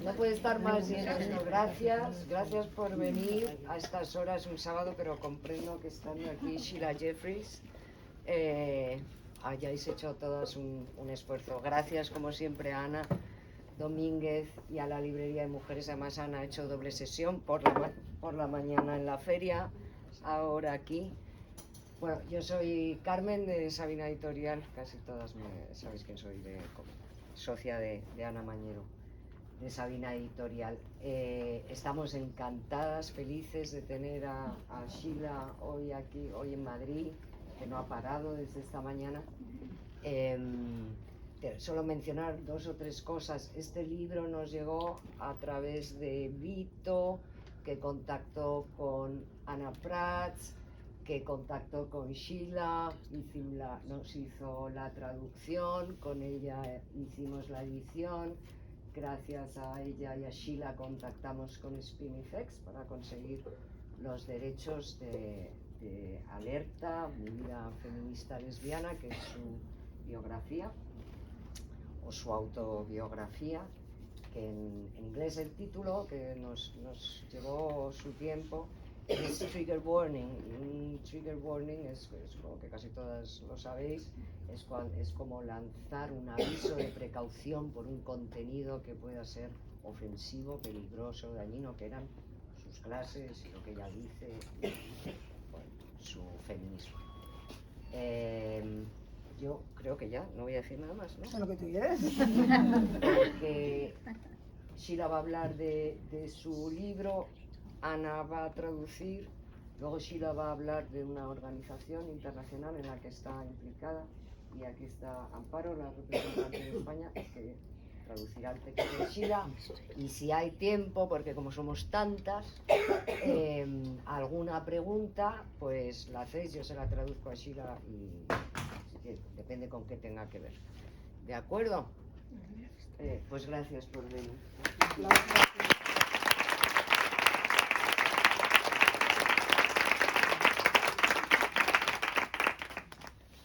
no puede estar más lleno esto. Gracias por venir a estas horas un sábado, pero comprendo que estando aquí Sheila Jeffries hayáis hecho todas un esfuerzo. Gracias como siempre a Ana Domínguez y a la Librería de Mujeres. Además Ana ha hecho doble sesión por la mañana en la feria, ahora aquí. Bueno, yo soy Carmen de Sabina Editorial, casi todas sabéis quién soy, socia de Ana Mañero, de Sabina Editorial. Estamos encantadas, felices de tener a Sheila hoy aquí, hoy en Madrid, que no ha parado desde esta mañana. Solo mencionar 2 o 3 cosas. Este libro nos llegó a través de Vito, que contactó con Ana Prats, que contactó con Sheila, nos hizo la traducción, con ella hicimos la edición. Gracias a ella y a Sheila contactamos con Spinifex para conseguir los derechos de Alerta, mi vida feminista lesbiana, que es su biografía o su autobiografía, que en inglés el título, que nos llevó su tiempo, es Trigger Warning. Y un Trigger Warning es como que casi todas lo sabéis, es como lanzar un aviso de precaución por un contenido que pueda ser ofensivo, peligroso, dañino, que eran sus clases y lo que ella dice, bueno, su feminismo. Yo creo que ya, no voy a decir nada más, ¿no? Lo que tú quieres. Que Sheila va a hablar de su libro, Ana va a traducir, luego Sheila va a hablar de una organización internacional en la que está implicada, y aquí está Amparo, la representante de España, que traducirá el texto de Sheila, y si hay tiempo, porque como somos tantas, alguna pregunta, pues la hacéis, yo se la traduzco a Sheila y depende con qué tenga que ver. ¿De acuerdo? Pues gracias por venir.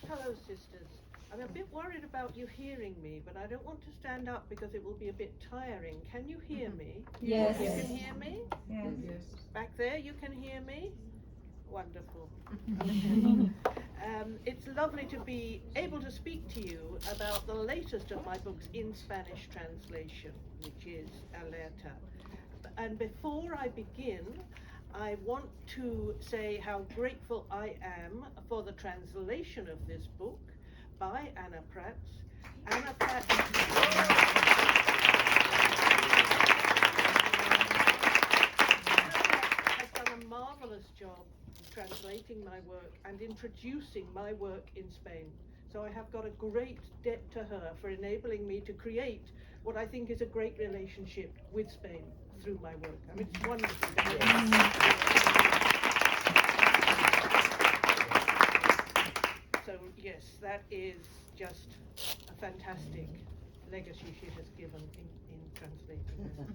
Hello, sisters. I'm a bit worried about you hearing me, but I don't want to stand up because it will be a bit tiring. Can you hear me? Yes. You can hear me? Yes. Back there, you can hear me? Wonderful. It's lovely to be able to speak to you about the latest of my books in Spanish translation, which is Alerta. And before I begin, I want to say how grateful I am for the translation of this book by Ana Prats. Ana Prats has done a marvelous job translating my work and introducing my work in Spain. So I have got a great debt to her for enabling me to create what I think is a great relationship with Spain through my work. I mean, it's wonderful. So yes, that is just a fantastic legacy she has given in translating this.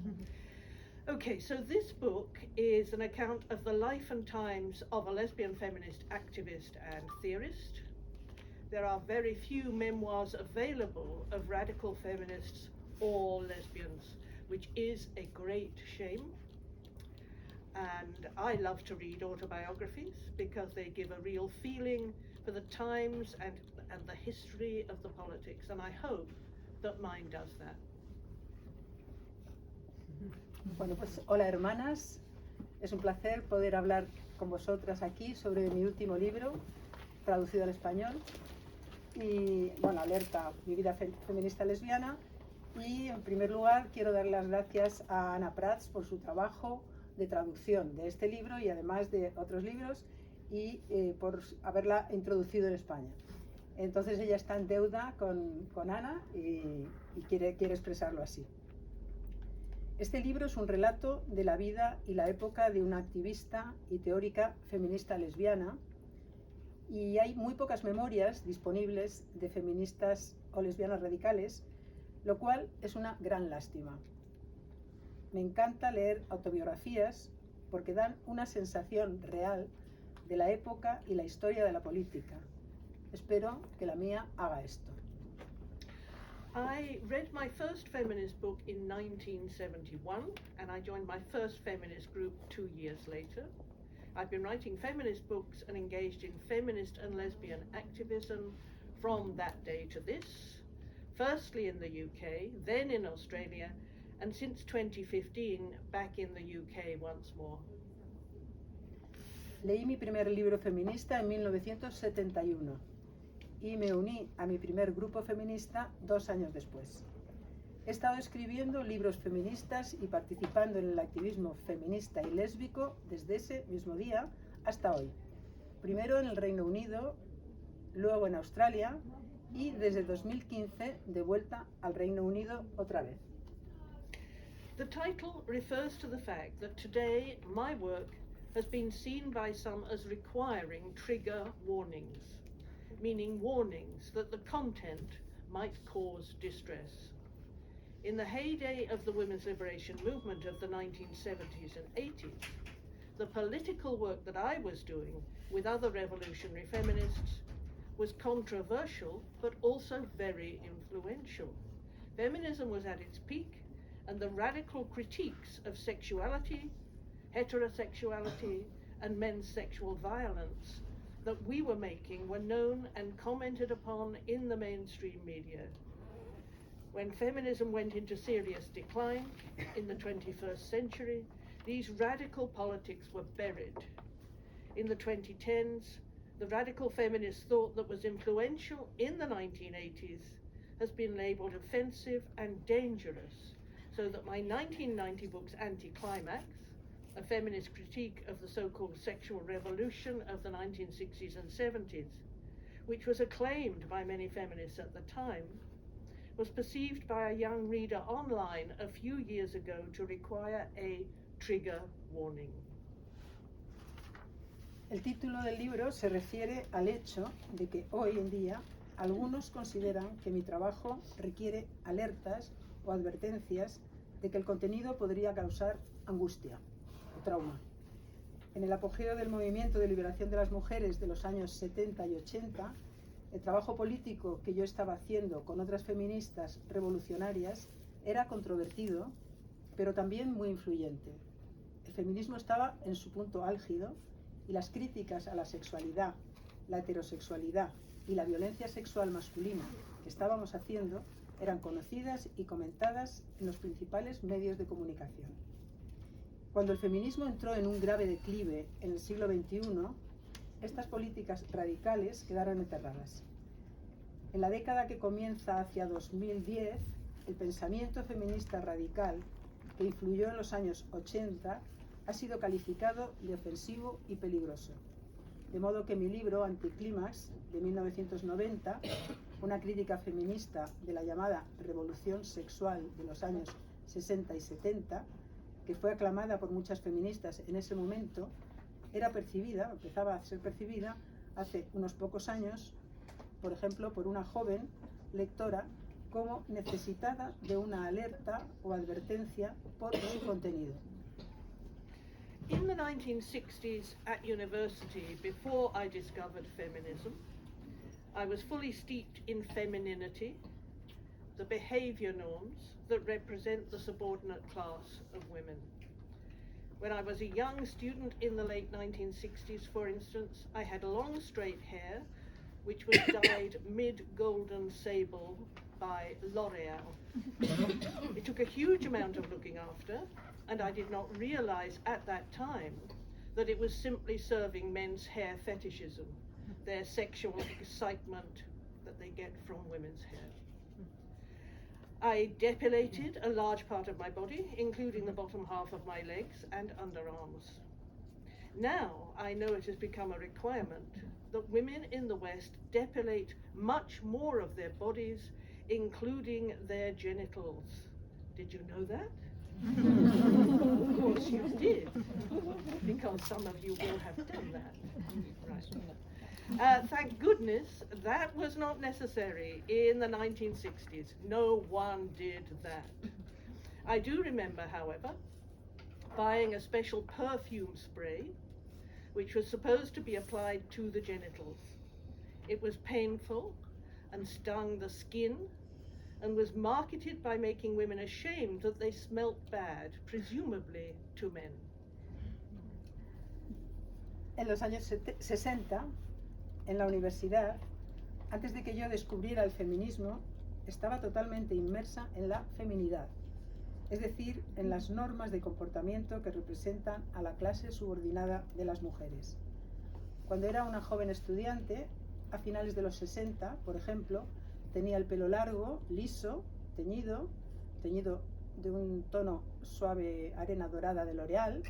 Okay, so this book is an account of the life and times of a lesbian feminist activist and theorist. There are very few memoirs available of radical feminists or lesbians, which is a great shame. And I love to read autobiographies because they give a real feeling for the times and the history of the politics, and I hope that mine does that. Bueno, pues hola hermanas, es un placer poder hablar con vosotras aquí sobre mi último libro, traducido al español, y bueno, Alerta, mi vida feminista lesbiana. Y en primer lugar quiero dar las gracias a Ana Prats por su trabajo de traducción de este libro y además de otros libros, y por haberla introducido en España. Entonces ella está en deuda con Ana y quiere expresarlo así. Este libro es un relato de la vida y la época de una activista y teórica feminista lesbiana, y hay muy pocas memorias disponibles de feministas o lesbianas radicales, lo cual es una gran lástima. Me encanta leer autobiografías porque dan una sensación real de la época y la historia de la política. Espero que la mía haga esto. I read my first feminist book in 1971, and I joined my first feminist group 2 years later. I've been writing feminist books and engaged in feminist and lesbian activism from that day to this, firstly in the UK, then in Australia, and since 2015 back in the UK once more. Leí mi primer libro feminista en 1971 y me uní a mi primer grupo feminista 2 años después. He estado escribiendo libros feministas y participando en el activismo feminista y lésbico desde ese mismo día hasta hoy. Primero en el Reino Unido, luego en Australia y desde 2015 de vuelta al Reino Unido otra vez. The title refers to the fact that today my work has been seen by some as requiring trigger warnings, meaning warnings that the content might cause distress. In the heyday of the women's liberation movement of the 1970s and 80s, the political work that I was doing with other revolutionary feminists was controversial but also very influential. Feminism was at its peak, and the radical critiques of sexuality, heterosexuality, and men's sexual violence that we were making were known and commented upon in the mainstream media. When feminism went into serious decline in the 21st century, these radical politics were buried. In the 2010s, the radical feminist thought that was influential in the 1980s has been labelled offensive and dangerous, so that my 1990 book's Anti-Climax, a feminist critique of the so-called sexual revolution of the 1960s and 70s, which was acclaimed by many feminists at the time, was perceived by a young reader online a few years ago to require a trigger warning. El título del libro se refiere al hecho de que hoy en día algunos consideran que mi trabajo requiere alertas o advertencias de que el contenido podría causar angustia o trauma. En el apogeo del movimiento de liberación de las mujeres de los años 70 y 80, el trabajo político que yo estaba haciendo con otras feministas revolucionarias era controvertido, pero también muy influyente. El feminismo estaba en su punto álgido y las críticas a la sexualidad, la heterosexualidad y la violencia sexual masculina que estábamos haciendo eran conocidas y comentadas en los principales medios de comunicación. Cuando el feminismo entró en un grave declive en el siglo XXI, estas políticas radicales quedaron enterradas. En la década que comienza hacia 2010, el pensamiento feminista radical, que influyó en los años 80, ha sido calificado de ofensivo y peligroso. De modo que mi libro Anti-Climax, de 1990, una crítica feminista de la llamada revolución sexual de los años 60 y 70, que fue aclamada por muchas feministas en ese momento, empezaba a ser percibida hace unos pocos años, por ejemplo, por una joven lectora, como necesitada de una alerta o advertencia por su contenido. In the 1960s at university, before I discovered feminism, I was fully steeped in femininity, the behaviour norms that represent the subordinate class of women. When I was a young student in the late 1960s, for instance, I had long straight hair, which was dyed mid-golden sable by L'Oreal. It took a huge amount of looking after, and I did not realize at that time that it was simply serving men's hair fetishism, their sexual excitement that they get from women's hair. I depilated a large part of my body, including the bottom half of my legs and underarms. Now I know it has become a requirement that women in the West depilate much more of their bodies, including their genitals. Did you know that? Of course you did, because some of you will have done that. Right. Thank goodness that was not necessary in the 1960s. No one did that. I do remember, however, buying a special perfume spray which was supposed to be applied to the genitals. It was painful and stung the skin and was marketed by making women ashamed that they smelt bad, presumably to men. En los años 60, en la universidad, antes de que yo descubriera el feminismo, estaba totalmente inmersa en la feminidad, es decir, en las normas de comportamiento que representan a la clase subordinada de las mujeres. Cuando era una joven estudiante, a finales de los 60, por ejemplo, tenía el pelo largo, liso, teñido de un tono suave arena dorada de L'Oréal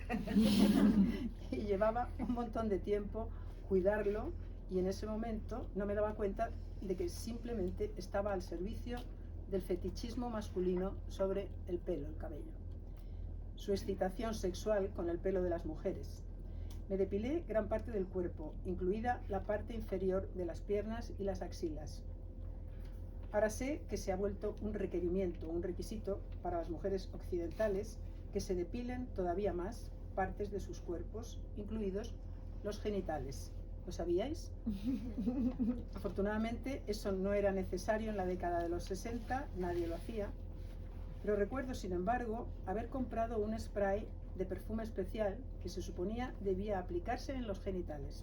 y llevaba un montón de tiempo cuidarlo, y en ese momento no me daba cuenta de que simplemente estaba al servicio del fetichismo masculino sobre el pelo, el cabello. Su excitación sexual con el pelo de las mujeres. Me depilé gran parte del cuerpo, incluida la parte inferior de las piernas y las axilas. Ahora sé que se ha vuelto un requerimiento, un requisito para las mujeres occidentales que se depilen todavía más partes de sus cuerpos, incluidos los genitales. ¿Lo sabíais? Afortunadamente eso no era necesario en la década de los 60, nadie lo hacía, pero recuerdo, sin embargo, haber comprado un spray de perfume especial que se suponía debía aplicarse en los genitales.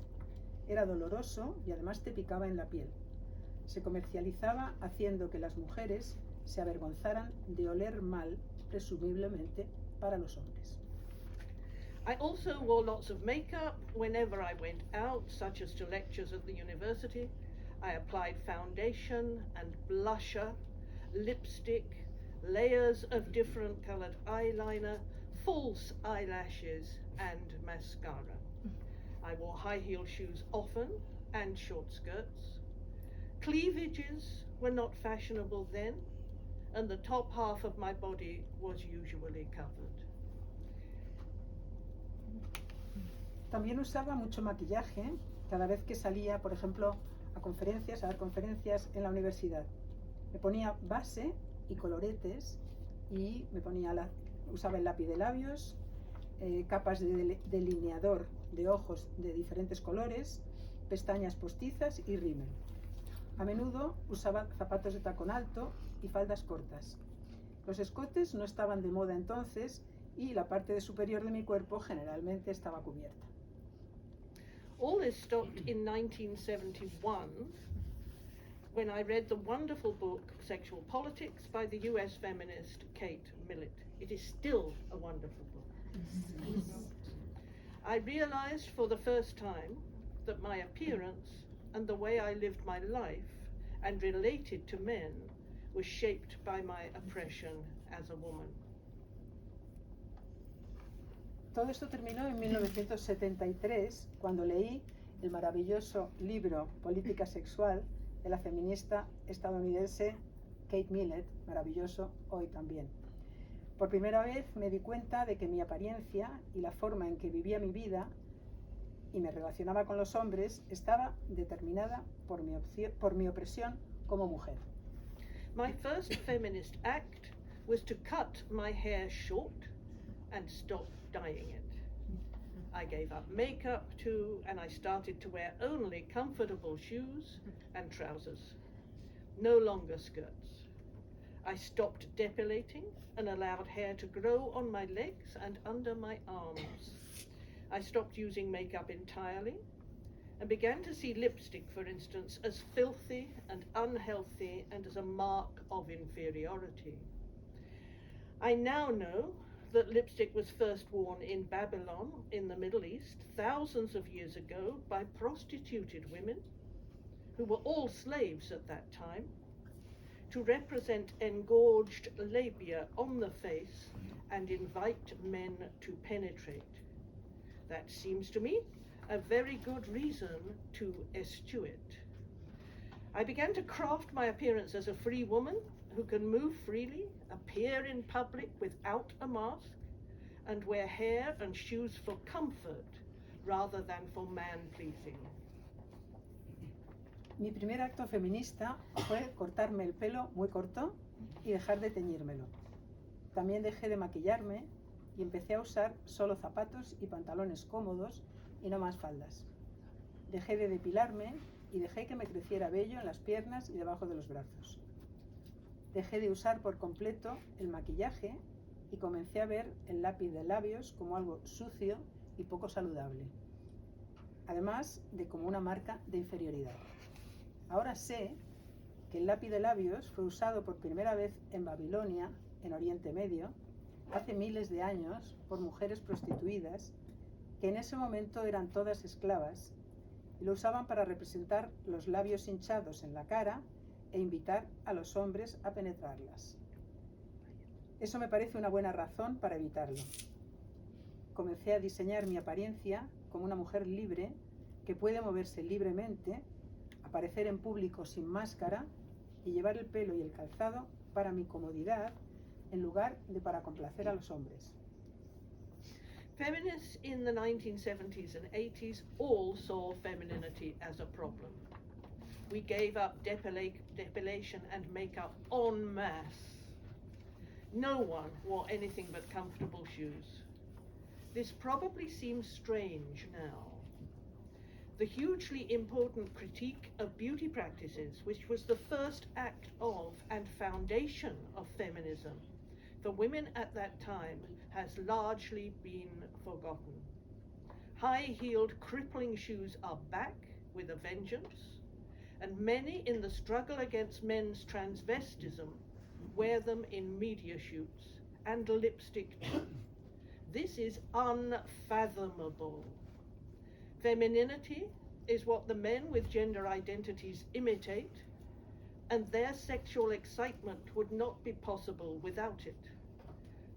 Era doloroso y además te picaba en la piel. Se comercializaba haciendo que las mujeres se avergonzaran de oler mal, presumiblemente para los hombres. I also wore lots of makeup whenever I went out, such as to lectures at the university. I applied foundation and blusher, lipstick, layers of different colored eyeliner, false eyelashes, and mascara. I wore high-heel shoes often and short skirts. Cleavages were not fashionable then, and the top half of my body was usually covered. También usaba mucho maquillaje cada vez que salía, por ejemplo, a dar conferencias en la universidad. Me ponía base y coloretes y usaba el lápiz de labios, capas de delineador de ojos de diferentes colores, pestañas postizas y rímel. A menudo usaba zapatos de tacón alto y faldas cortas. Los escotes no estaban de moda entonces y la parte superior de mi cuerpo generalmente estaba cubierta. All this stopped in 1971 when I read the wonderful book Sexual Politics by the US feminist Kate Millett. It is still a wonderful book. I realized for the first time that my appearance and the way I lived my life and related to men was shaped by my oppression as a woman. Todo esto terminó en 1973, cuando leí el maravilloso libro Política Sexual de la feminista estadounidense Kate Millett, maravilloso hoy también. Por primera vez me di cuenta de que mi apariencia y la forma en que vivía mi vida y me relacionaba con los hombres estaba determinada por mi opresión como mujer. My first feminist act was to cut my hair short and stop dyeing it. I gave up makeup too, and I started to wear only comfortable shoes and trousers, no longer skirts. I stopped depilating and allowed hair to grow on my legs and under my arms. I stopped using makeup entirely and began to see lipstick, for instance, as filthy and unhealthy and as a mark of inferiority. I now know that lipstick was first worn in Babylon in the Middle East thousands of years ago by prostituted women, who were all slaves at that time, to represent engorged labia on the face and invite men to penetrate. That seems to me a very good reason to eschew it. I began to craft my appearance as a free woman who can move freely, appear in public without a mask, and wear hair and shoes for comfort rather than for man-pleasing. Mi primer acto feminista fue cortarme el pelo muy corto y dejar de teñírmelo. También dejé de maquillarme y empecé a usar solo zapatos y pantalones cómodos y no más faldas. Dejé de depilarme y dejé que me creciera vello en las piernas y debajo de los brazos. dejé de usar por completo el maquillaje y comencé a ver el lápiz de labios como algo sucio y poco saludable, además de como una marca de inferioridad. Ahora sé que el lápiz de labios fue usado por primera vez en Babilonia, en Oriente Medio, hace miles de años por mujeres prostituidas que en ese momento eran todas esclavas y lo usaban para representar los labios hinchados en la cara e invitar a los hombres a penetrarlas. Eso me parece una buena razón para evitarlo. Comencé a diseñar mi apariencia como una mujer libre que puede moverse libremente, aparecer en público sin máscara y llevar el pelo y el calzado para mi comodidad en lugar de para complacer a los hombres. Feminists in the 1970s and 80s all saw femininity as a problem. We gave up depilation and makeup en masse. No one wore anything but comfortable shoes. This probably seems strange now. The hugely important critique of beauty practices, which was the first act of and foundation of feminism for women at that time, has largely been forgotten. High-heeled, crippling shoes are back with a vengeance, and many in the struggle against men's transvestism wear them in media shoots and lipstick too. This is unfathomable. Femininity is what the men with gender identities imitate, and their sexual excitement would not be possible without it.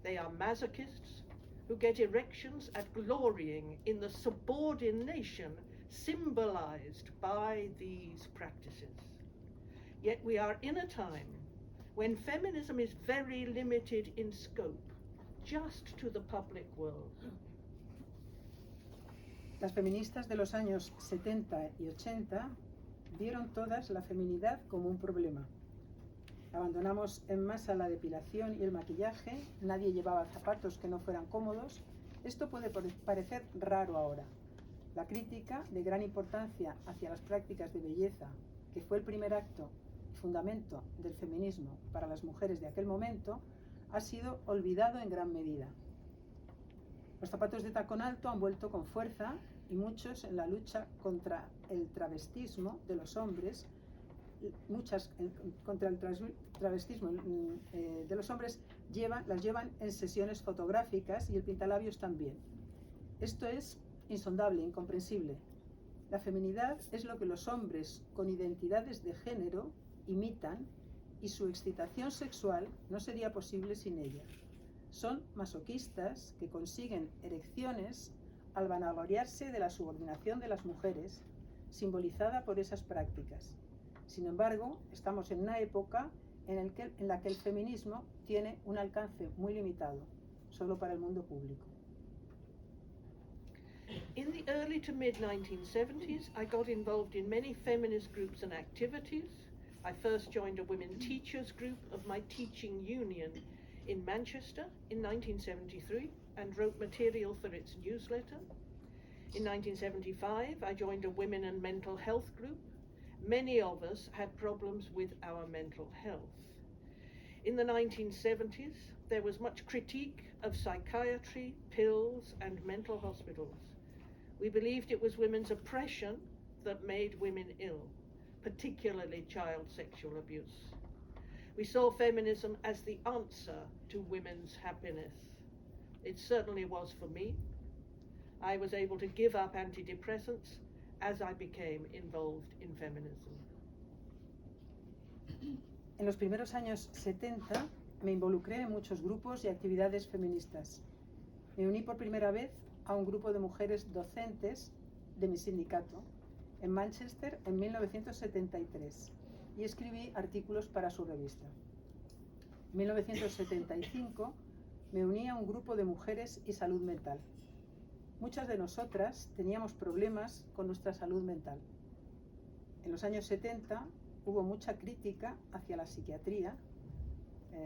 They are masochists who get erections at glorying in the subordination symbolized by these practices. Yet we are in a time when feminism is very limited in scope, just to the public world. Las feministas de los años 70 y 80 vieron todas la feminidad como un problema. Abandonamos en masa la depilación y el maquillaje, nadie llevaba zapatos que no fueran cómodos. Esto puede parecer raro ahora. La crítica de gran importancia hacia las prácticas de belleza, que fue el primer acto y fundamento del feminismo para las mujeres de aquel momento, ha sido olvidado en gran medida. Los zapatos de tacón alto han vuelto con fuerza y muchos en la lucha contra el travestismo de los hombres, contra el travestismo de los hombres las llevan en sesiones fotográficas y el pintalabios también. Esto es insondable, incomprensible. La feminidad es lo que los hombres con identidades de género imitan y su excitación sexual no sería posible sin ella. Son masoquistas que consiguen erecciones al vanagloriarse de la subordinación de las mujeres, simbolizada por esas prácticas. Sin embargo, estamos en una época en la que el feminismo tiene un alcance muy limitado, solo para el mundo público. In the early to mid-1970s, I got involved in many feminist groups and activities. I first joined a women teachers group of my teaching union in Manchester in 1973 and wrote material for its newsletter. In 1975, I joined a women and mental health group. Many of us had problems with our mental health. In the 1970s, there was much critique of psychiatry, pills, and mental hospitals. We believed it was women's oppression that made women ill, particularly child sexual abuse. We saw feminism as the answer to women's happiness. It certainly was for me. I was able to give up antidepressants as I became involved in feminism. En los primeros años 70 me involucré en muchos grupos y actividades feministas. Me uní por primera vez a un grupo de mujeres docentes de mi sindicato en Manchester en 1973 y escribí artículos para su revista. En 1975 me uní a un grupo de mujeres y salud mental. Muchas de nosotras teníamos problemas con nuestra salud mental. En los años 70 hubo mucha crítica hacia la psiquiatría,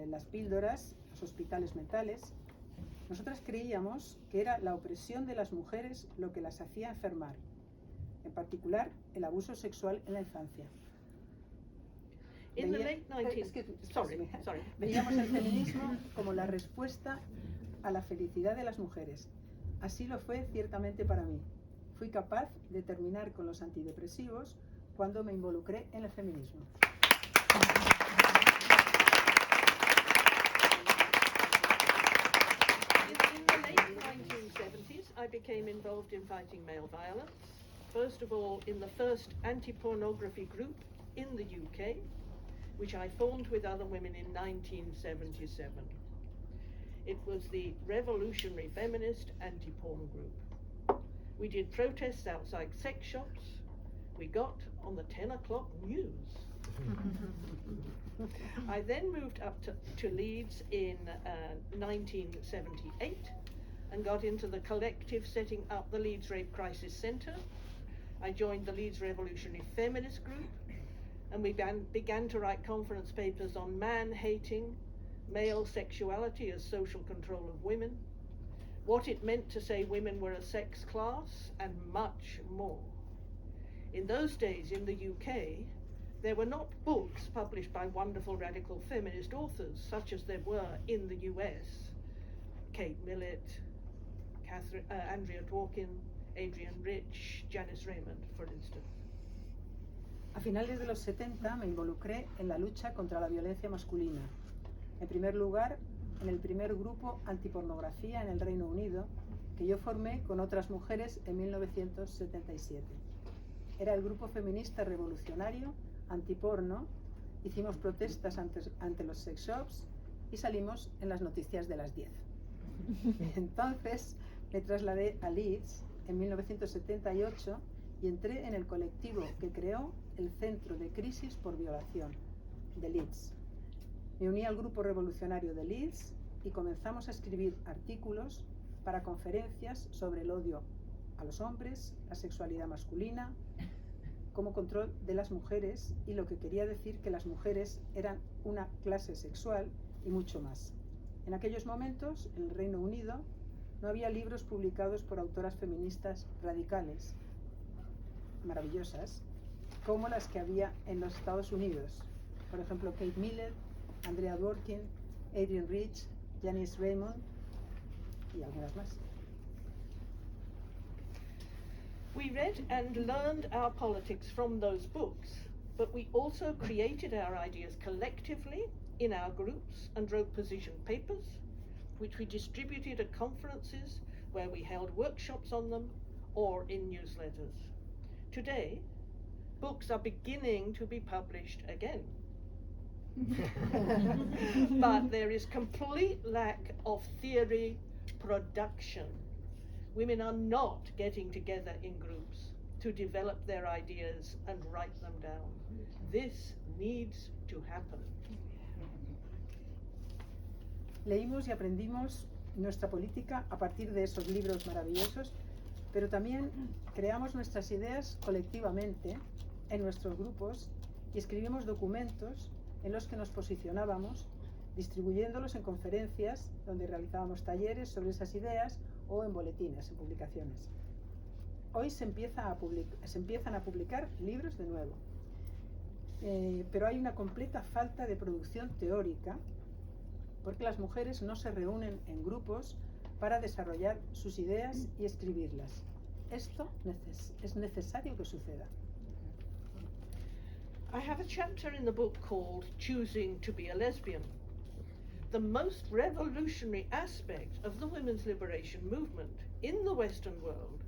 las píldoras, los hospitales mentales. Nosotras creíamos que era la opresión de las mujeres lo que las hacía enfermar, en particular el abuso sexual en la infancia. In the Veía- late 19th... excuse me, Sorry, sorry. Veíamos el feminismo como la respuesta a la felicidad de las mujeres. Así lo fue ciertamente para mí. Fui capaz de terminar con los antidepresivos cuando me involucré en el feminismo. In the late 1970s, I became involved in fighting male violence. First of all, in the first anti-pornography group in the UK, which I formed with other women in 1977. It was the Revolutionary Feminist Anti-Porn Group. We did protests outside sex shops. We got on the 10 o'clock news. I then moved up to Leeds in 1978 and got into the collective setting up the Leeds Rape Crisis Centre. I joined the Leeds Revolutionary Feminist Group, and we began to write conference papers on man-hating, male sexuality as social control of women, what it meant to say women were a sex class, and much more. In those days in the UK, there were not books published by wonderful radical feminist authors such as there were in the US. Kate Millett, Andrea Dworkin, Adrienne Rich, Janice Raymond, for instance. A finales de los 70 me involucré en la lucha contra la violencia masculina. En primer lugar, en el primer grupo antipornografía en el Reino Unido, que yo formé con otras mujeres en 1977. Era el grupo feminista revolucionario antiporno. Hicimos protestas ante los sex shops y salimos en las noticias de las 10. Entonces me trasladé a Leeds en 1978 y entré en el colectivo que creó el Centro de Crisis por Violación de Leeds. Me uní al grupo revolucionario de Leeds y comenzamos a escribir artículos para conferencias sobre el odio a los hombres, la sexualidad masculina, como control de las mujeres y lo que quería decir que las mujeres eran una clase sexual y mucho más. En aquellos momentos, en el Reino Unido, no había libros publicados por autoras feministas radicales, maravillosas, como las que había en los Estados Unidos. Por ejemplo, Kate Millett, Andrea Dworkin, Adrienne Rich, Janice Raymond y algunas más. We read and learned our politics from those books, but we also created our ideas collectively in our groups and wrote position papers, which we distributed at conferences where we held workshops on them or in newsletters. Today, books are beginning to be published again. But there is complete lack of theory production. Women are not getting together in groups to develop their ideas and write them down. This needs to happen. Leímos y aprendimos nuestra política a partir de esos libros maravillosos, pero también creamos nuestras ideas colectivamente en nuestros grupos y escribimos documentos en los que nos posicionábamos, distribuyéndolos en conferencias donde realizábamos talleres sobre esas ideas o en boletines, en publicaciones. Hoy se empiezan a publicar libros de nuevo, pero hay una completa falta de producción teórica porque las mujeres no se reúnen en grupos para desarrollar sus ideas y escribirlas. Esto es necesario que suceda. I have a chapter in the book called Choosing to be a Lesbian. The most revolutionary aspect of the women's liberation movement in the Western world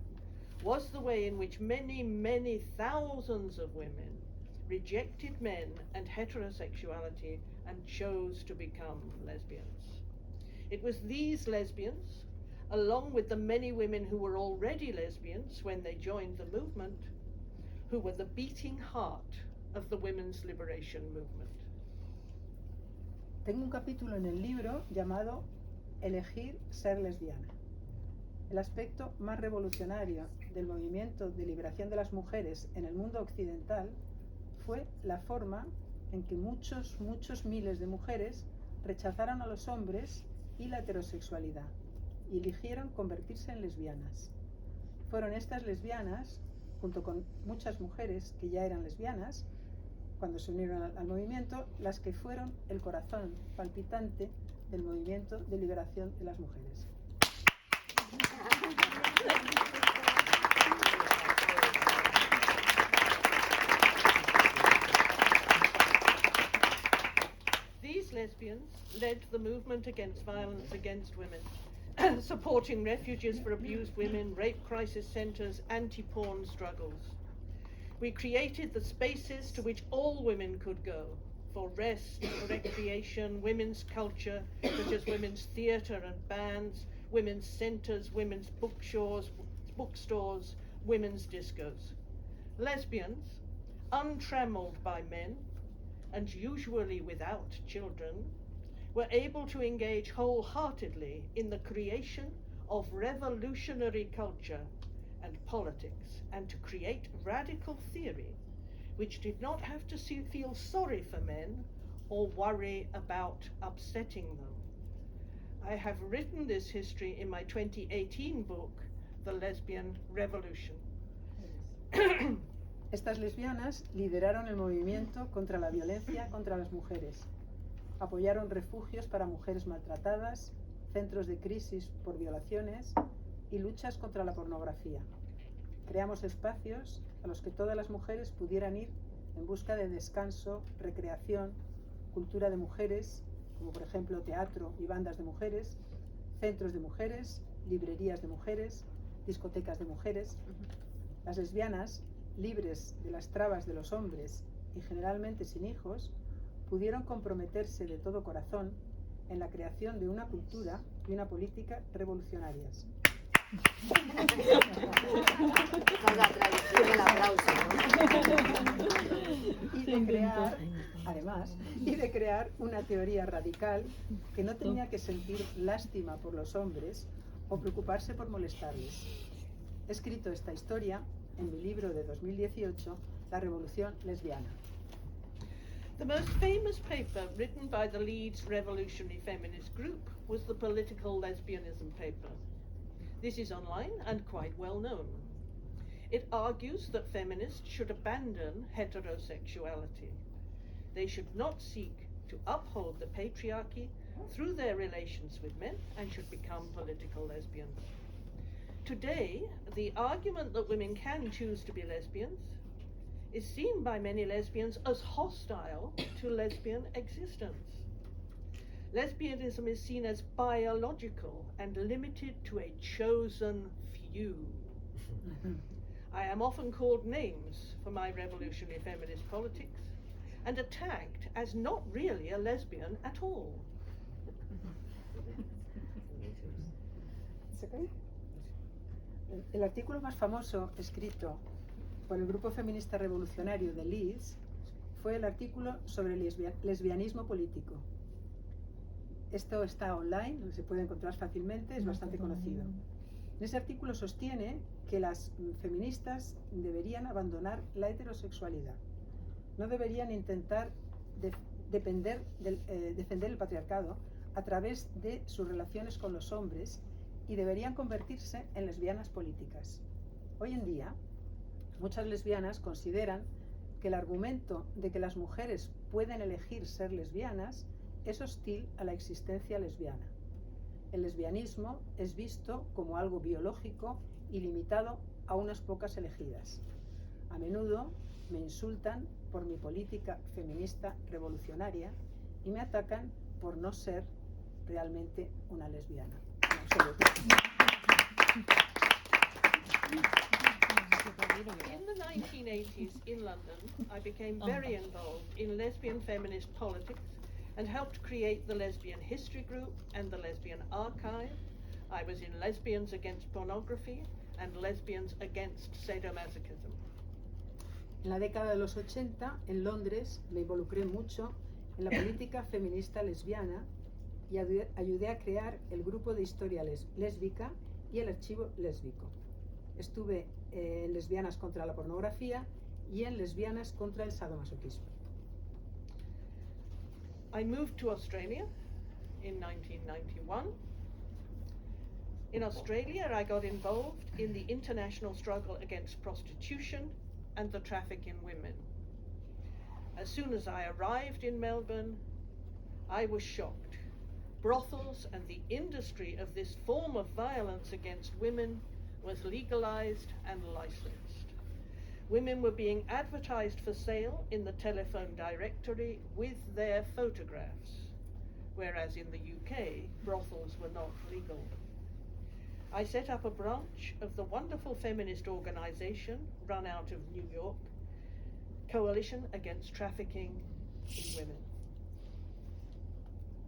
was the way in which many, many thousands of women rejected men and heterosexuality and chose to become lesbians. It was these lesbians, along with the many women who were already lesbians when they joined the movement, who were the beating heart of the women's liberation movement. Tengo un capítulo en el libro llamado Elegir ser lesbiana. El aspecto más revolucionario del movimiento de liberación de las mujeres en el mundo occidental fue la forma en que muchos miles de mujeres rechazaron a los hombres y la heterosexualidad y eligieron convertirse en lesbianas. Fueron estas lesbianas, junto con muchas mujeres que ya eran lesbianas, cuando se unieron al movimiento, las que fueron el corazón palpitante del movimiento de liberación de las mujeres. These lesbians led the movement against violence against women, supporting refuges for abused women, rape crisis centres, anti-porn struggles. We created the spaces to which all women could go, for rest, for recreation, women's culture, such as women's theatre and bands, women's centres, women's bookstores, women's discos. Lesbians, untrammeled by men, and usually without children, were able to engage wholeheartedly in the creation of revolutionary culture and politics, and to create radical theory which did not have to feel sorry for men or worry about upsetting them. I have written this history in my 2018 book, The Lesbian Revolution. Estas lesbianas lideraron el movimiento contra la violencia contra las mujeres. Apoyaron refugios para mujeres maltratadas, centros de crisis por violaciones y luchas contra la pornografía. Creamos espacios a los que todas las mujeres pudieran ir en busca de descanso, recreación, cultura de mujeres, como por ejemplo teatro y bandas de mujeres, centros de mujeres, librerías de mujeres, discotecas de mujeres. Las lesbianas, libres de las trabas de los hombres y generalmente sin hijos, pudieron comprometerse de todo corazón en la creación de una cultura y una política revolucionarias. La tradición del aplauso. Y de crear una teoría radical que no tenía que sentir lástima por los hombres o preocuparse por molestarles. He escrito esta historia en mi libro de 2018, La Revolución Lesbiana. The most famous paper written by the Leeds Revolutionary Feminist Group was the Political Lesbianism paper. This is online and quite well known. It argues that feminists should abandon heterosexuality. They should not seek to uphold the patriarchy through their relations with men and should become political lesbians. Today, the argument that women can choose to be lesbians is seen by many lesbians as hostile to lesbian existence. Lesbianism is seen as biological and limited to a chosen few. I am often called names for my revolutionary feminist politics and attacked as not really a lesbian at all. El artículo más famoso escrito por el grupo feminista revolucionario de Leeds fue el artículo sobre lesbianismo político. Esto está online, se puede encontrar fácilmente, es bastante conocido. En ese artículo sostiene que las feministas deberían abandonar la heterosexualidad. No deberían intentar defender el patriarcado a través de sus relaciones con los hombres y deberían convertirse en lesbianas políticas. Hoy en día, muchas lesbianas consideran que el argumento de que las mujeres pueden elegir ser lesbianas es hostil a la existencia lesbiana. El lesbianismo es visto como algo biológico y limitado a unas pocas elegidas. A menudo me insultan por mi política feminista revolucionaria y me atacan por no ser realmente una lesbiana. En absoluto. In the 1980s in London, I became very involved in lesbian feminist politics and helped create the Lesbian History Group and the Lesbian Archive. I was in Lesbians Against Pornography and Lesbians Against Sadomasochism. En la década de los 80, en Londres, me involucré mucho en la política feminista lesbiana y ayudé a crear el grupo de historia lésbica y el archivo lésbico. Estuve en Lesbianas contra la pornografía y en Lesbianas contra el sadomasoquismo. I moved to Australia in 1991. In Australia, I got involved in the international struggle against prostitution and the traffic in women. As soon as I arrived in Melbourne, I was shocked. Brothels and the industry of this form of violence against women was legalized and licensed. Women were being advertised for sale in the telephone directory with their photographs, whereas in the UK, brothels were not legal. I set up a branch of the wonderful feminist organization run out of New York, Coalition Against Trafficking in Women.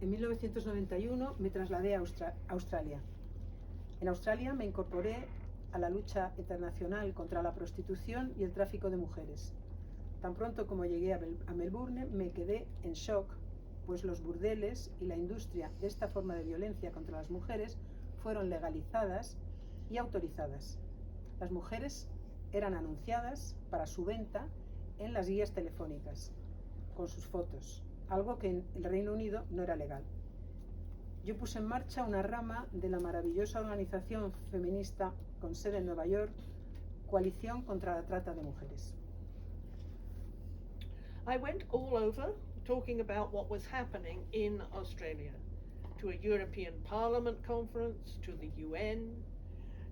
En 1991 me trasladé a Australia. En Australia me incorporé a la lucha internacional contra la prostitución y el tráfico de mujeres. Tan pronto como llegué a Melbourne me quedé en shock, pues los burdeles y la industria de esta forma de violencia contra las mujeres fueron legalizadas y autorizadas. Las mujeres eran anunciadas para su venta en las guías telefónicas, con sus fotos, algo que en el Reino Unido no era legal. Yo puse en marcha una rama de la maravillosa organización feminista con sede en Nueva York, Coalición contra la Trata de Mujeres. I went all over talking about what was happening in Australia, to a European Parliament conference, to the UN,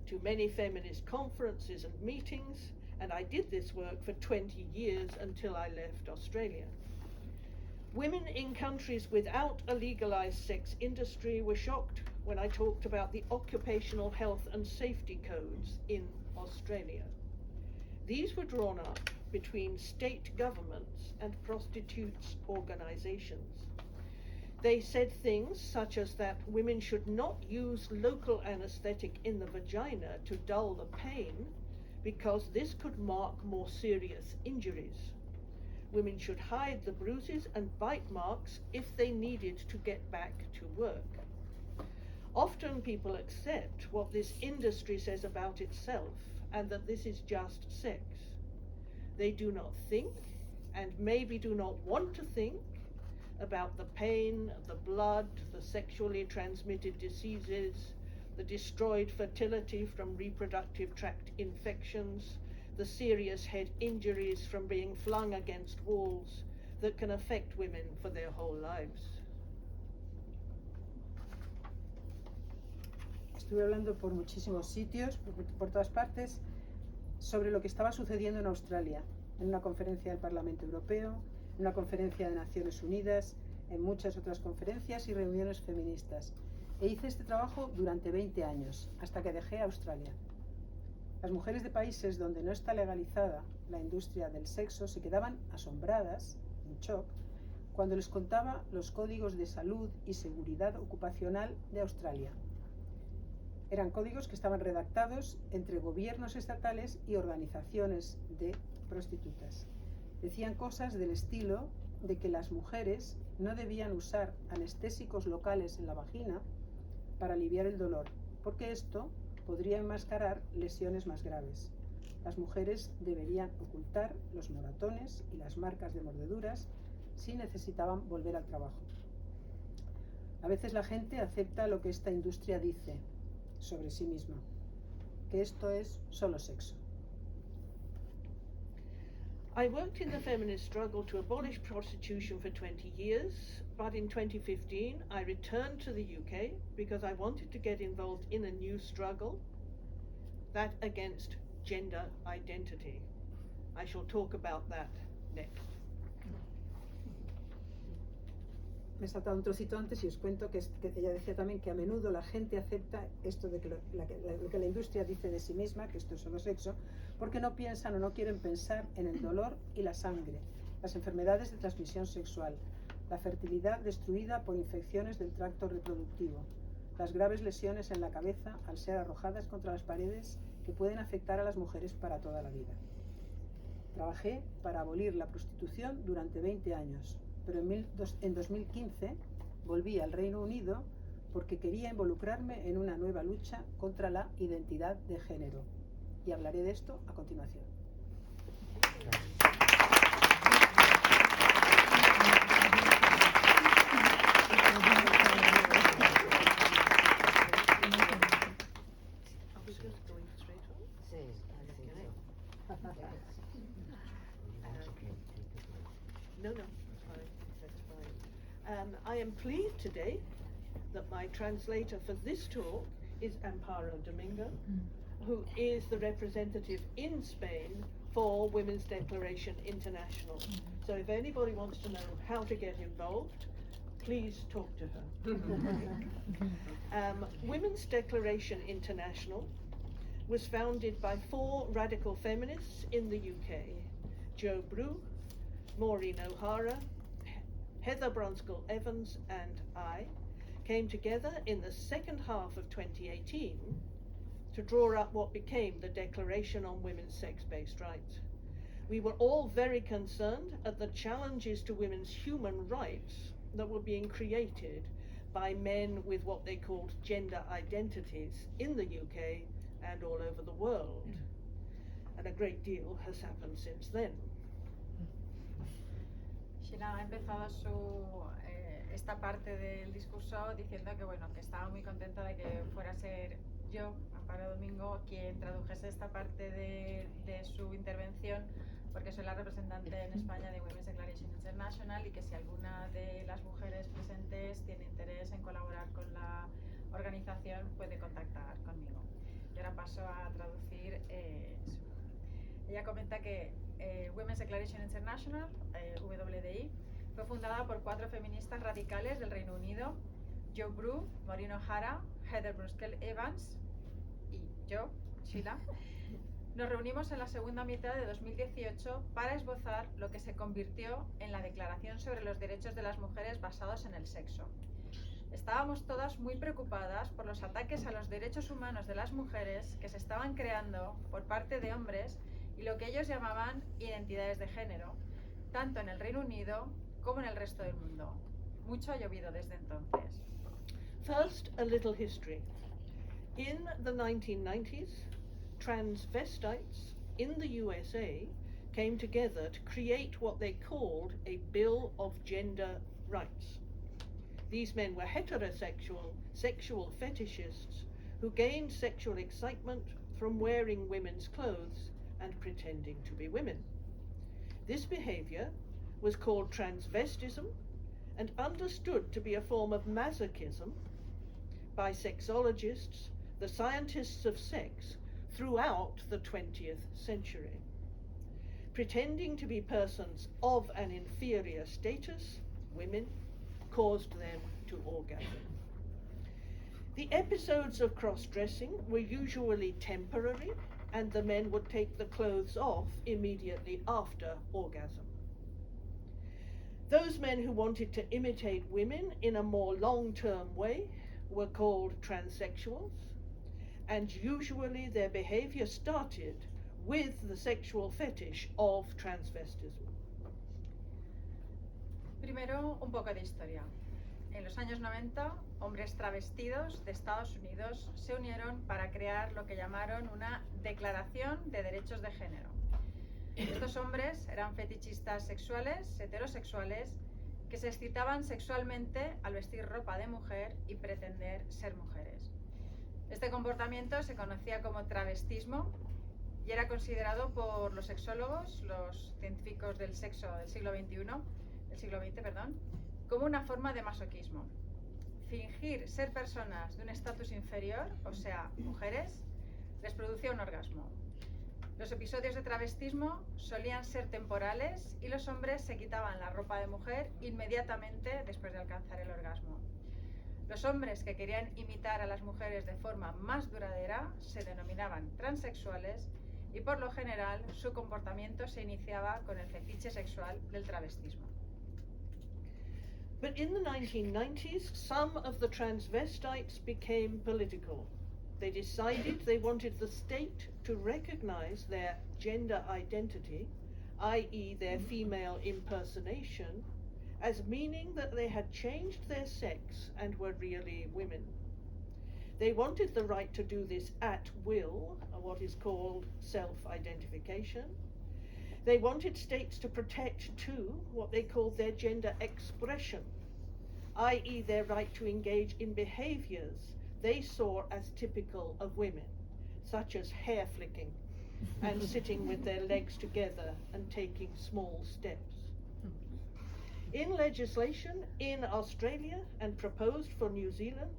to many feminist conferences and meetings, and I did this work for 20 years until I left Australia. Women in countries without a legalized sex industry were shocked when I talked about the occupational health and safety codes in Australia. These were drawn up between state governments and prostitutes' organizations. They said things such as that women should not use local anesthetic in the vagina to dull the pain, because this could mark more serious injuries. Women should hide the bruises and bite marks if they needed to get back to work. Often people accept what this industry says about itself, and that this is just sex. They do not think, and maybe do not want to think, about the pain, the blood, the sexually transmitted diseases, the destroyed fertility from reproductive tract infections, the serious head injuries from being flung against walls that can affect women for their whole lives. Estuve hablando por muchísimos sitios, por todas partes, sobre lo que estaba sucediendo en Australia, en una conferencia del Parlamento Europeo, en una conferencia de Naciones Unidas, en muchas otras conferencias y reuniones feministas. E hice este trabajo durante 20 años, hasta que dejé Australia. Las mujeres de países donde no está legalizada la industria del sexo se quedaban asombradas, en shock, cuando les contaba los códigos de salud y seguridad ocupacional de Australia. Eran códigos que estaban redactados entre gobiernos estatales y organizaciones de prostitutas. Decían cosas del estilo de que las mujeres no debían usar anestésicos locales en la vagina para aliviar el dolor, porque esto podría enmascarar lesiones más graves. Las mujeres deberían ocultar los moratones y las marcas de mordeduras si necesitaban volver al trabajo. A veces la gente acepta lo que esta industria dice sobre sí misma, que esto es solo sexo. I worked in the feminist struggle to abolish prostitution for 20 years, but in 2015 I returned to the UK because I wanted to get involved in a new struggle, that against gender identity. I shall talk about that next. Me he saltado un trocito antes y os cuento que ella decía también que a menudo la gente acepta esto de que lo que la industria dice de sí misma, que esto es solo sexo, porque no piensan o no quieren pensar en el dolor y la sangre, las enfermedades de transmisión sexual, la fertilidad destruida por infecciones del tracto reproductivo, las graves lesiones en la cabeza al ser arrojadas contra las paredes que pueden afectar a las mujeres para toda la vida. Trabajé para abolir la prostitución durante 20 años. Pero en 2015 volví al Reino Unido porque quería involucrarme en una nueva lucha contra la identidad de género. Y hablaré de esto a continuación. No, that's fine. That's fine. I am pleased today that my translator for this talk is Amparo Domingo, who is the representative in Spain for Women's Declaration International. So if anybody wants to know how to get involved, please talk to her. Women's Declaration International was founded by 4 radical feminists in the UK, Jo Brew, Maureen O'Hara, Heather Bronscall Evans and I came together in the second half of 2018 to draw up what became the Declaration on Women's Sex-Based Rights. We were all very concerned at the challenges to women's human rights that were being created by men with what they called gender identities in the UK and all over the world. And a great deal has happened since then. Sheila ha empezado esta parte del discurso diciendo que bueno, que estaba muy contenta de que fuera a ser yo, Amparo Domingo, quien tradujese esta parte de su intervención, porque soy la representante en España de Women's Declaration International y que si alguna de las mujeres presentes tiene interés en colaborar con la organización puede contactar conmigo. Y ahora paso a traducir. Ella comenta que Women's Declaration International, WDI, fue fundada por 4 feministas radicales del Reino Unido, Jo Brew, Maureen O'Hara, Heather Bronscall Evans y yo, Sheila. Nos reunimos en la segunda mitad de 2018 para esbozar lo que se convirtió en la Declaración sobre los Derechos de las Mujeres basados en el sexo. Estábamos todas muy preocupadas por los ataques a los derechos humanos de las mujeres que se estaban creando por parte de hombres y lo que ellos llamaban identidades de género, tanto en el Reino Unido como en el resto del mundo. Mucho ha llovido desde entonces. First, a little history. In the 1990s, transvestites in the USA came together to create what they called a Bill of Gender Rights. These men were heterosexual, sexual fetishists who gained sexual excitement from wearing women's clothes and pretending to be women. This behavior was called transvestism and understood to be a form of masochism by sexologists, the scientists of sex, throughout the 20th century. Pretending to be persons of an inferior status, women, caused them to orgasm. The episodes of cross-dressing were usually temporary, and the men would take the clothes off immediately after orgasm. Those men who wanted to imitate women in a more long-term way were called transsexuals, and usually their behavior started with the sexual fetish of transvestism. Primero, un poco de historia. En los años 90, hombres travestidos de Estados Unidos se unieron para crear lo que llamaron una Declaración de Derechos de Género. Estos hombres eran fetichistas sexuales, heterosexuales, que se excitaban sexualmente al vestir ropa de mujer y pretender ser mujeres. Este comportamiento se conocía como travestismo y era considerado por los sexólogos, los científicos del sexo del siglo XX, como una forma de masoquismo. Fingir ser personas de un estatus inferior, o sea, mujeres, les producía un orgasmo. Los episodios de travestismo solían ser temporales y los hombres se quitaban la ropa de mujer inmediatamente después de alcanzar el orgasmo. Los hombres que querían imitar a las mujeres de forma más duradera se denominaban transexuales y por lo general su comportamiento se iniciaba con el fetiche sexual del travestismo. But in the 1990s, some of the transvestites became political. They decided they wanted the state to recognize their gender identity, i.e. their female impersonation, as meaning that they had changed their sex and were really women. They wanted the right to do this at will, what is called self-identification. They wanted states to protect, too, what they called their gender expression, i.e. their right to engage in behaviors they saw as typical of women, such as hair flicking and sitting with their legs together and taking small steps. In legislation in Australia and proposed for New Zealand,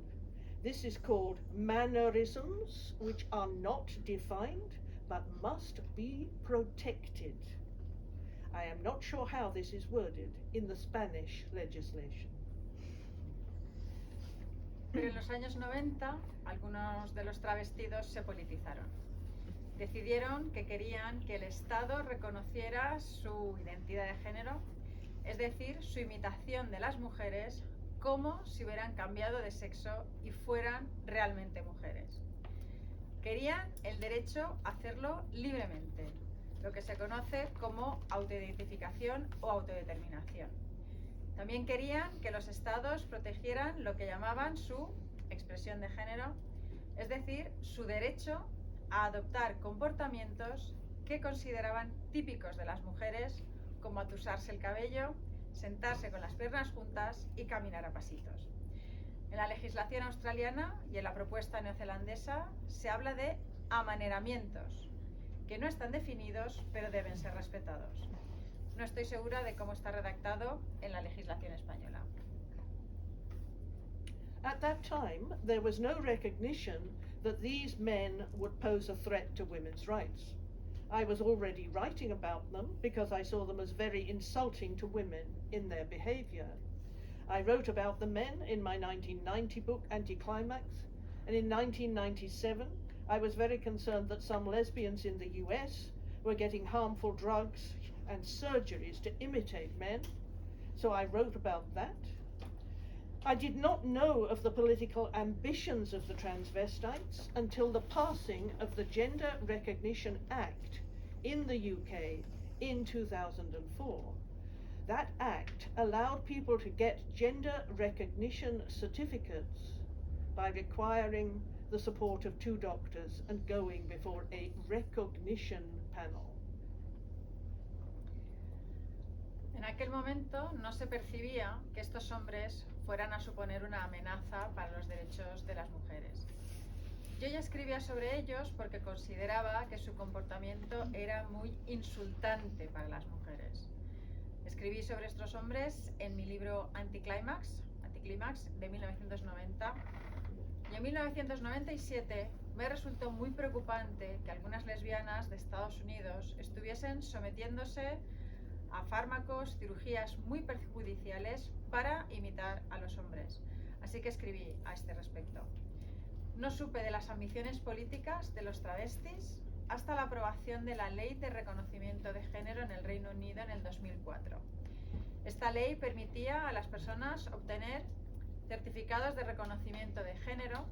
this is called mannerisms, which are not defined but must be protected. I am not sure how this is worded in the Spanish legislation. Pero en los años 90, algunos de los travestidos se politizaron. Decidieron que querían que el Estado reconociera su identidad de género, es decir, su imitación de las mujeres, como si hubieran cambiado de sexo y fueran realmente mujeres. Querían el derecho a hacerlo libremente, lo que se conoce como autoidentificación o autodeterminación. También querían que los estados protegieran lo que llamaban su expresión de género, es decir, su derecho a adoptar comportamientos que consideraban típicos de las mujeres, como atusarse el cabello, sentarse con las piernas juntas y caminar a pasitos. En la legislación australiana y en la propuesta neozelandesa se habla de amaneramientos, que no están definidos pero deben ser respetados. No estoy segura de cómo está redactado en la legislación española. At that time, there was no recognition that these men would pose a threat to women's rights. I was already writing about them because I saw them as very insulting to women in their behaviour. I wrote about the men in my 1990 book, Anticlimax, and in 1997 I was very concerned that some lesbians in the US were getting harmful drugs and surgeries to imitate men, so I wrote about that. I did not know of the political ambitions of the transvestites until the passing of the Gender Recognition Act in the UK in 2004. That act allowed people to get gender recognition certificates by requiring the support of 2 doctors and going before a recognition panel. En aquel momento no se percibía que estos hombres fueran a suponer una amenaza para los derechos de las mujeres. Yo ya escribía sobre ellos porque consideraba que su comportamiento era muy insultante para las mujeres. Escribí sobre estos hombres en mi libro Anticlimax de 1990, y en 1997 me resultó muy preocupante que algunas lesbianas de Estados Unidos estuviesen sometiéndose a fármacos, cirugías muy perjudiciales para imitar a los hombres. Así que escribí a este respecto. No supe de las ambiciones políticas de los travestis hasta la aprobación de la Ley de Reconocimiento de Género en el Reino Unido en el 2004. Esta ley permitía a las personas obtener certificados de reconocimiento de género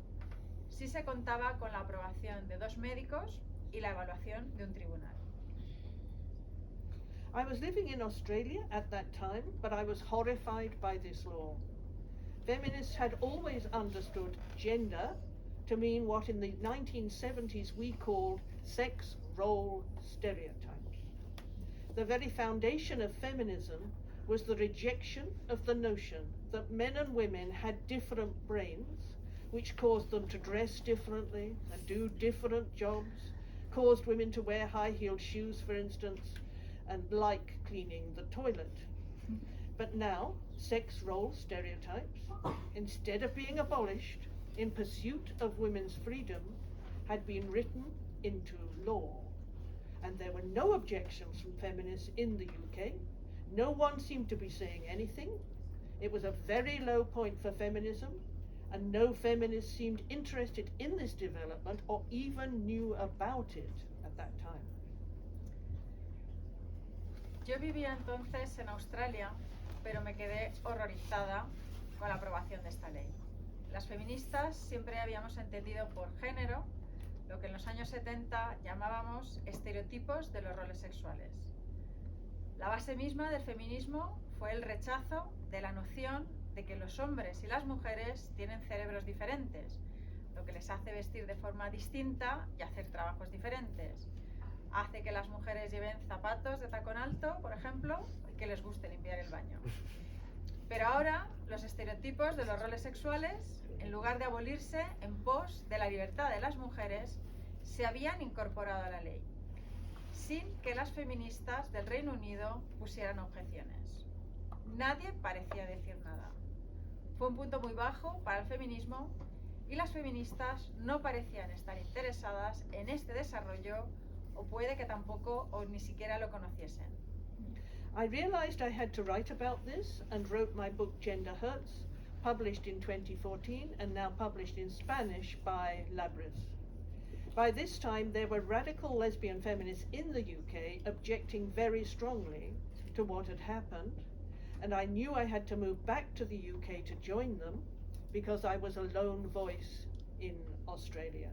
si se contaba con la aprobación de 2 médicos y la evaluación de un tribunal. I was living in Australia at that time, but I was horrified by this law. Feminists had always understood gender to mean what in the 1970s we called sex role stereotypes. The very foundation of feminism was the rejection of the notion that men and women had different brains, which caused them to dress differently and do different jobs, caused women to wear high-heeled shoes, for instance, and like cleaning the toilet. But now, sex role stereotypes, instead of being abolished in pursuit of women's freedom, had been written into law. And there were no objections from feminists in the UK. No one seemed to be saying anything. It was a very low point for feminism, and no feminists seemed interested in this development or even knew about it at that time. Yo vivía entonces en Australia, pero me quedé horrorizada con la aprobación de esta ley. Las feministas siempre habíamos entendido por género lo que en los años 70 llamábamos estereotipos de los roles sexuales. La base misma del feminismo fue el rechazo de la noción de que los hombres y las mujeres tienen cerebros diferentes, lo que les hace vestir de forma distinta y hacer trabajos diferentes. Hace que las mujeres lleven zapatos de tacón alto, por ejemplo, y que les guste limpiar el baño. Pero ahora los estereotipos de los roles sexuales, en lugar de abolirse en pos de la libertad de las mujeres, se habían incorporado a la ley, sin que las feministas del Reino Unido pusieran objeciones. nadie parecía decir nada. Fue un punto muy bajo para el feminismo y las feministas no parecían estar interesadas en este desarrollo o puede que tampoco o ni siquiera lo conociesen. I realized I had to write about this and wrote my book Gender Hurts, published in 2014 and now published in Spanish by Labris. By this time, there were radical lesbian feminists in the UK objecting very strongly to what had happened, and I knew I had to move back to the UK to join them because I was a lone voice in Australia.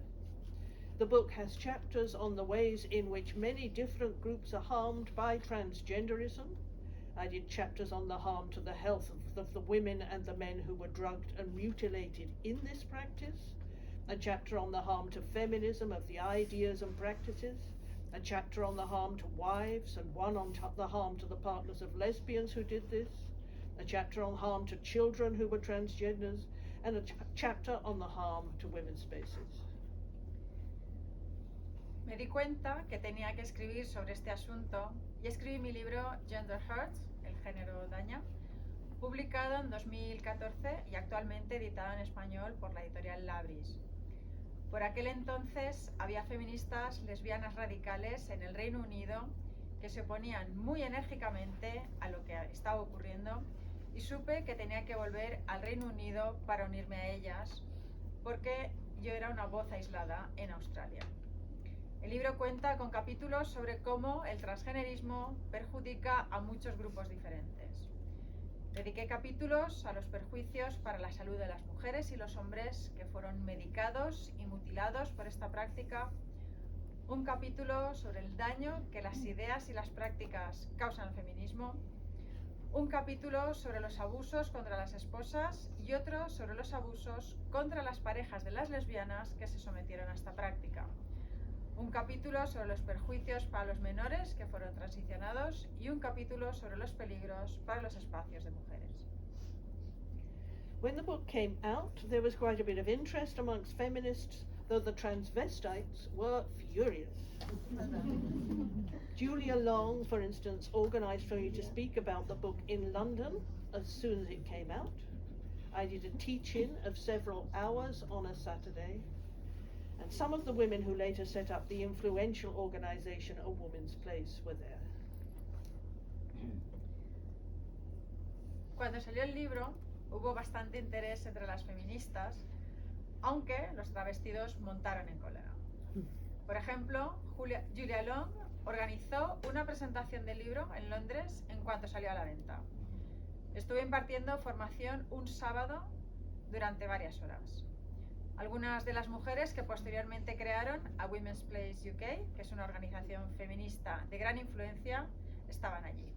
The book has chapters on the ways in which many different groups are harmed by transgenderism. I did chapters on the harm to the health of the women and the men who were drugged and mutilated in this practice, a chapter on the harm to feminism of the ideas and practices, a chapter on the harm to wives and one on the harm to the partners of lesbians who did this, a chapter on harm to children who were transgenders, and a chapter on the harm to women's spaces. Me di cuenta que tenía que escribir sobre este asunto y escribí mi libro Gender Hurts, el género daña, publicado en 2014 y actualmente editado en español por la editorial Labris. Por aquel entonces había feministas lesbianas radicales en el Reino Unido que se oponían muy enérgicamente a lo que estaba ocurriendo y supe que tenía que volver al Reino Unido para unirme a ellas porque yo era una voz aislada en Australia. El libro cuenta con capítulos sobre cómo el transgenerismo perjudica a muchos grupos diferentes. Dediqué capítulos a los perjuicios para la salud de las mujeres y los hombres que fueron medicados y mutilados por esta práctica, un capítulo sobre el daño que las ideas y las prácticas causan al feminismo, un capítulo sobre los abusos contra las esposas y otro sobre los abusos contra las parejas de las lesbianas que se sometieron a esta práctica. Un capítulo sobre los perjuicios para los menores que fueron transicionados y un capítulo sobre los peligros para los espacios de mujeres. When the book came out, there was quite a bit of interest amongst feminists, though the transvestites were furious. Julia Long, for instance, organised for me to speak about the book in London as soon as it came out. I did a teach-in of several hours on a Saturday. And some of the women who later set up the influential organisation A Woman's Place were there. Cuando salió el libro, hubo bastante interés entre las feministas, aunque los travestidos montaron en cólera. Por ejemplo, Julia Long organizó una presentación del libro en Londres en cuanto salió a la venta. Estuve impartiendo formación un sábado durante varias horas. Algunas de las mujeres que posteriormente crearon A Women's Place UK, que es una organización feminista de gran influencia, estaban allí.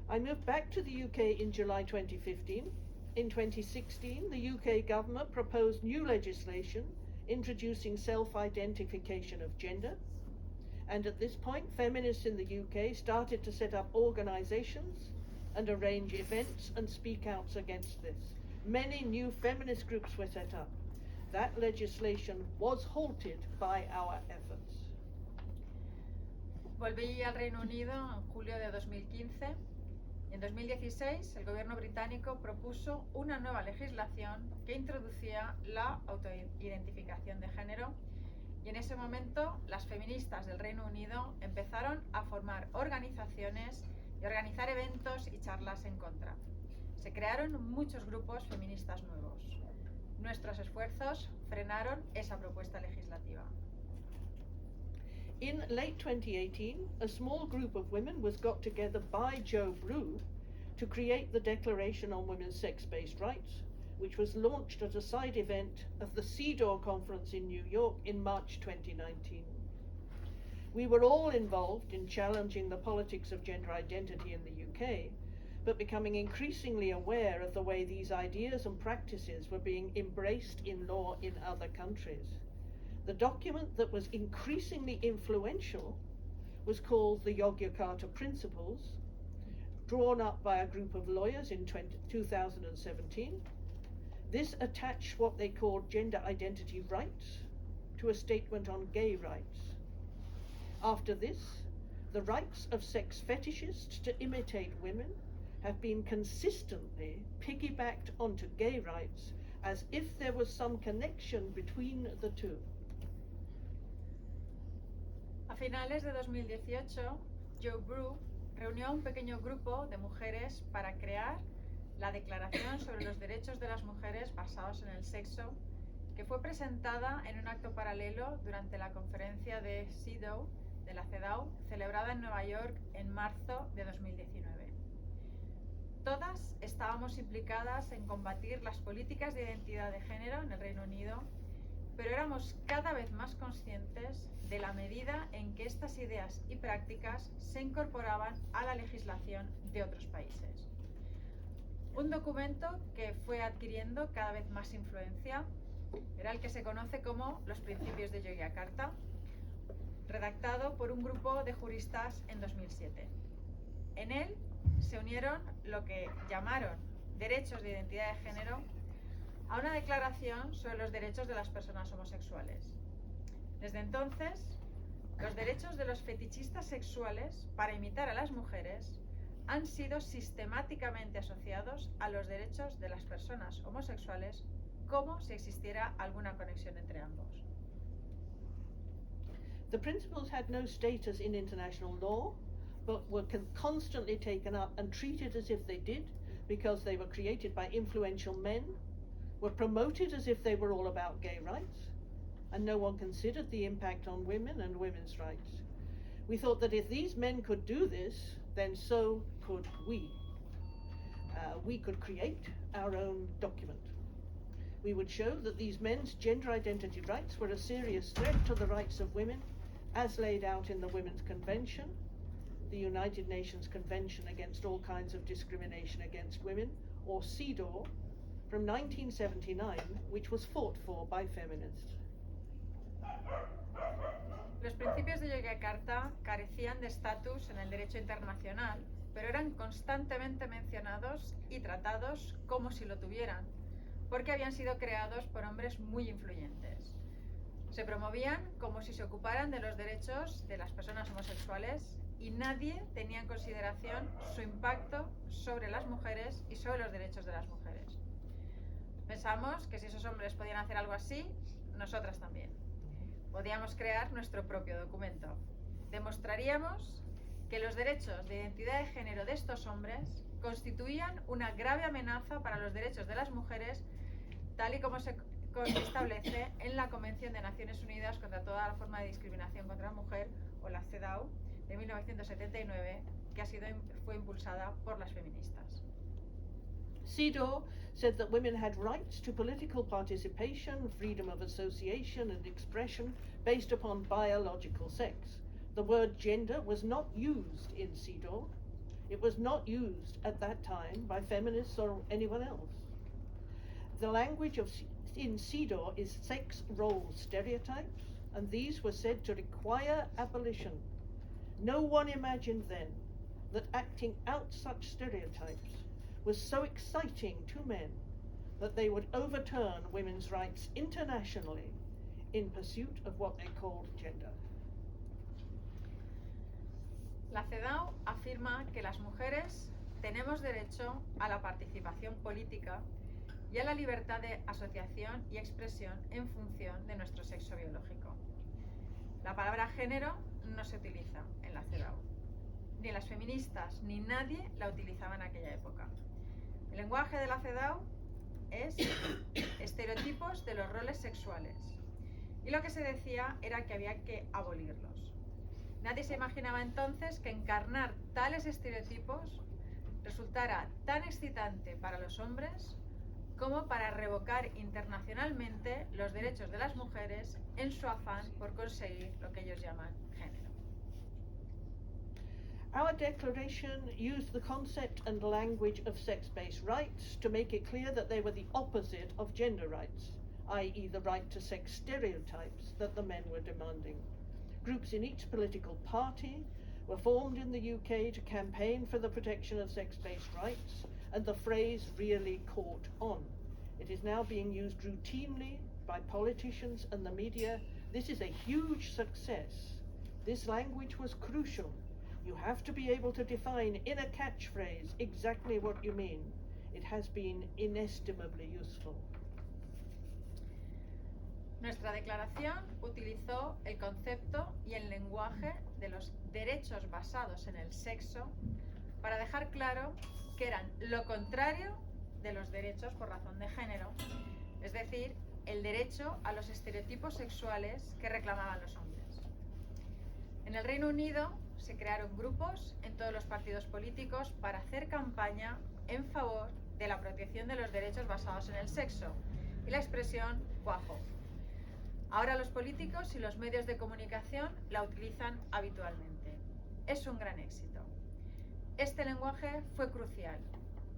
I moved back to the UK in July 2015. In 2016, the UK government proposed new legislation introducing self-identification of gender. And at this point, feminists in the UK started to set up organisations and arrange events and speak out against this. Many new feminist groups were set up. That legislation was halted by our efforts. Volví al Reino Unido en julio de 2015 y en 2016 el gobierno británico propuso una nueva legislación que introducía la autoidentificación de género y en ese momento las feministas del Reino Unido empezaron a formar organizaciones y organizar eventos y charlas en contra. Se crearon muchos grupos feministas nuevos. Nuestros esfuerzos frenaron esa propuesta legislativa. In late 2018, a small group of women was got together by Joe Brew to create the Declaration on Women's Sex-Based Rights, which was launched at a side event of the CEDAW conference in New York in March 2019. We were all involved in challenging the politics of gender identity in the UK, but becoming increasingly aware of the way these ideas and practices were being embraced in law in other countries. The document that was increasingly influential was called the Yogyakarta Principles, drawn up by a group of lawyers in 2017. This attached what they called gender identity rights to a statement on gay rights. After this, the rights of sex fetishists to imitate women have been consistently piggybacked onto gay rights as if there was some connection between the two. A finales de 2018, Joe Brew reunió a un pequeño grupo de mujeres para crear la Declaración sobre los Derechos de las Mujeres basados en el sexo, que fue presentada en un acto paralelo durante la conferencia de CEDAW, de la CEDAW, celebrada en Nueva York en marzo de 2019. Todas estábamos implicadas en combatir las políticas de identidad de género en el Reino Unido, pero éramos cada vez más conscientes de la medida en que estas ideas y prácticas se incorporaban a la legislación de otros países. Un documento que fue adquiriendo cada vez más influencia era el que se conoce como los Principios de Yogyakarta, redactado por un grupo de juristas en 2007. En él se unieron lo que llamaron derechos de identidad de género a una declaración sobre los derechos de las personas homosexuales. Desde entonces, los derechos de los fetichistas sexuales para imitar a las mujeres han sido sistemáticamente asociados a los derechos de las personas homosexuales, como si existiera alguna conexión entre ambos. The principles had no status in international law, but were constantly taken up and treated as if they did, because they were created by influential men, were promoted as if they were all about gay rights, and no one considered the impact on women and women's rights. We thought that if these men could do this, then so could we. We could create our own document. We would show that these men's gender identity rights were a serious threat to the rights of women, as laid out in the Women's Convention, the United Nations Convention Against All Kinds of Discrimination Against Women, or CEDAW, from 1979, which was fought for by feminists. Los principios de Yogyakarta carecían de estatus en el derecho internacional, pero eran constantemente mencionados y tratados como si lo tuvieran, porque habían sido creados por hombres muy influyentes. Se promovían como si se ocuparan de los derechos de las personas homosexuales y nadie tenía en consideración su impacto sobre las mujeres y sobre los derechos de las mujeres. Pensamos que si esos hombres podían hacer algo así, nosotras también. Podíamos crear nuestro propio documento. Demostraríamos que los derechos de identidad de género de estos hombres constituían una grave amenaza para los derechos de las mujeres, tal y como se establece en la Convención de Naciones Unidas contra toda la forma de discriminación contra la mujer, o la CEDAW, de 1979, que fue impulsada por las feministas. CEDAW said that women had rights to political participation, freedom of association and expression based upon biological sex. The word gender was not used in CEDAW. It was not used at that time by feminists or anyone else. The language in CEDAW is sex role stereotypes, and these were said to require abolition. No one imagined then that acting out such stereotypes was so exciting to men that they would overturn women's rights internationally in pursuit of what they called gender. La CEDAW afirma que las mujeres tenemos derecho a la participación política y a la libertad de asociación y expresión en función de nuestro sexo biológico. La palabra género no se utiliza en la CEDAW. Ni las feministas ni nadie la utilizaba en aquella época. El lenguaje de la CEDAW es estereotipos de los roles sexuales. Y lo que se decía era que había que abolirlos. Nadie se imaginaba entonces que encarnar tales estereotipos resultara tan excitante para los hombres como para revocar internacionalmente los derechos de las mujeres en su afán por conseguir lo que ellos llaman género. Our declaration used the concept and language of sex-based rights to make it clear that they were the opposite of gender rights, i.e. the right to sex stereotypes that the men were demanding. Groups in each political party were formed in the UK to campaign for the protection of sex-based rights, and the phrase really caught on. It is now being used routinely by politicians and the media. This is a huge success. This language was crucial. You have to be able to define in a catchphrase exactly what you mean. It has been inestimably useful. Nuestra declaración utilizó el concepto y el lenguaje de los derechos basados en el sexo para dejar claro que eran lo contrario de los derechos por razón de género, es decir, el derecho a los estereotipos sexuales que reclamaban los hombres. En el Reino Unido se crearon grupos en todos los partidos políticos para hacer campaña en favor de la protección de los derechos basados en el sexo y la expresión cuajo. Ahora los políticos y los medios de comunicación la utilizan habitualmente. Es un gran éxito. Este lenguaje fue crucial.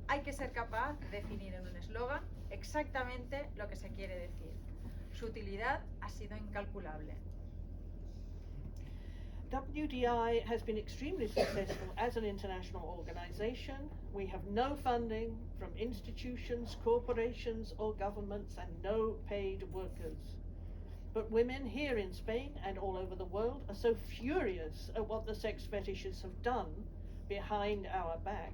Hay que ser capaz de definir en un eslogan exactamente lo que se quiere decir. Su utilidad ha sido incalculable. WDI has been extremely successful as an international organization. We have no funding from institutions, corporations or governments and no paid workers. But women here in Spain and all over the world are so furious at what the sex fetishists have done behind our backs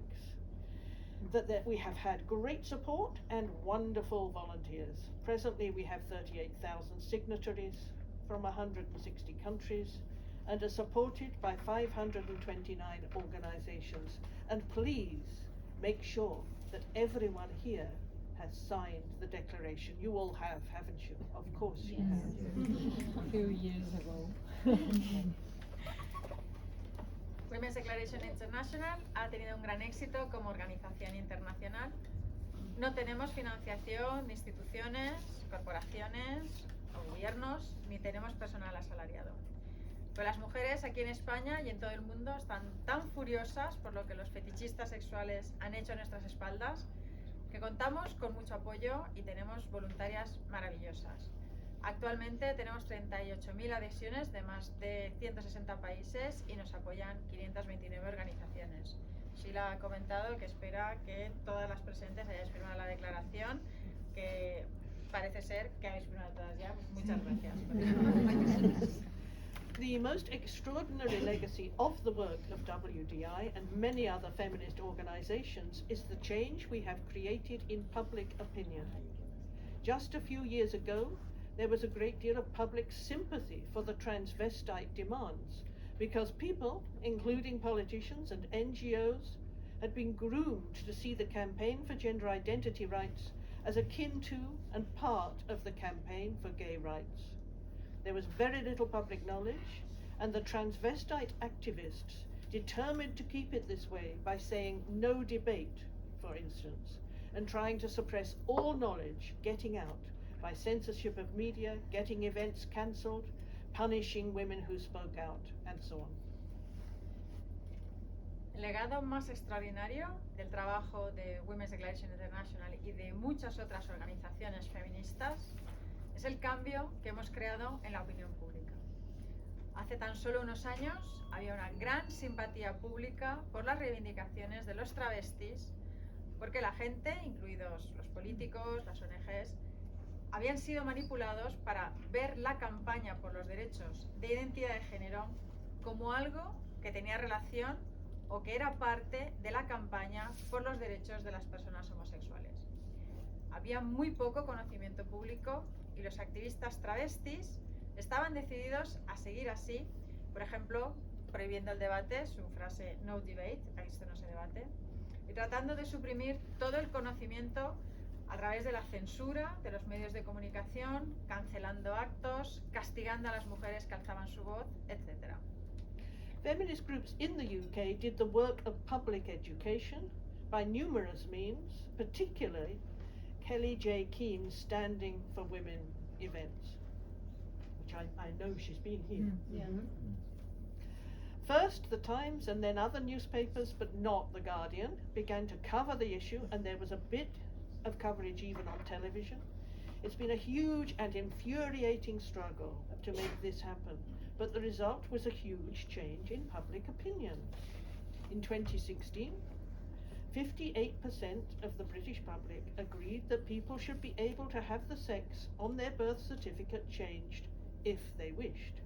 that we have had great support and wonderful volunteers. Presently we have 38,000 signatories from 160 countries and are supported by 529 organizations. And please make sure that everyone here has signed the declaration. You all have, haven't you? Of course you have. A few years ago. Women's Declaration International ha tenido un gran éxito como organización internacional. No tenemos financiación de instituciones, corporaciones o gobiernos, ni tenemos personal asalariado. Pero las mujeres aquí en España y en todo el mundo están tan furiosas por lo que los fetichistas sexuales han hecho a nuestras espaldas que contamos con mucho apoyo y tenemos voluntarias maravillosas. Actualmente tenemos 38.000 adhesiones de más de 160 países y nos apoyan 529 organizaciones. Sheila ha comentado que espera que todas las presentes hayáis firmado la declaración, que parece ser que habéis firmado todas ya. Muchas gracias. The most extraordinary legacy of the work of WDI and many other feminist organizations is the change we have created in public opinion. Just a few years ago, there was a great deal of public sympathy for the transvestite demands because people, including politicians and NGOs, had been groomed to see the campaign for gender identity rights as akin to and part of the campaign for gay rights. There was very little public knowledge, and the transvestite activists determined to keep it this way by saying no debate, for instance, and trying to suppress all knowledge getting out by censorship of media, getting events cancelled, punishing women who spoke out, and so on. El legado más extraordinario del trabajo de Women's Declaration International y de muchas otras organizaciones feministas es el cambio que hemos creado en la opinión pública. Hace tan solo unos años había una gran simpatía pública por las reivindicaciones de los travestis, porque la gente, incluidos los políticos, las ONGs, habían sido manipulados para ver la campaña por los derechos de identidad de género como algo que tenía relación o que era parte de la campaña por los derechos de las personas homosexuales. Había muy poco conocimiento público y los activistas travestis estaban decididos a seguir así, por ejemplo, prohibiendo el debate, su frase no debate, esto no se debate, y tratando de suprimir todo el conocimiento a través de la censura de los medios de comunicación, cancelando actos, castigando a las mujeres que alzaban su voz, etc. Feminist groups in the UK did the work of public education by numerous means, particularly Kelly J. Keen's Standing for Women events, which I know she's been here. Yeah. First, the Times and then other newspapers, but not The Guardian, began to cover the issue, and there was a bit of coverage even on television. It's been a huge and infuriating struggle to make this happen, but the result was a huge change in public opinion. In 2016, 58% of the British public agreed that people should be able to have the sex on their birth certificate changed if they wished.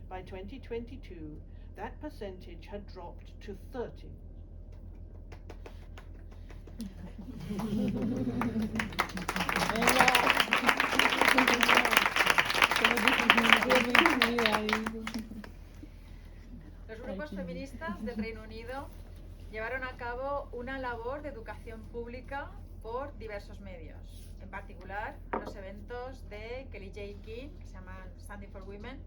By 2022, that percentage had dropped to 30. Los grupos feministas del Reino Unido llevaron a cabo una labor de educación pública por diversos medios, en particular los eventos de Kelly J. King, que se llaman Standing for Women,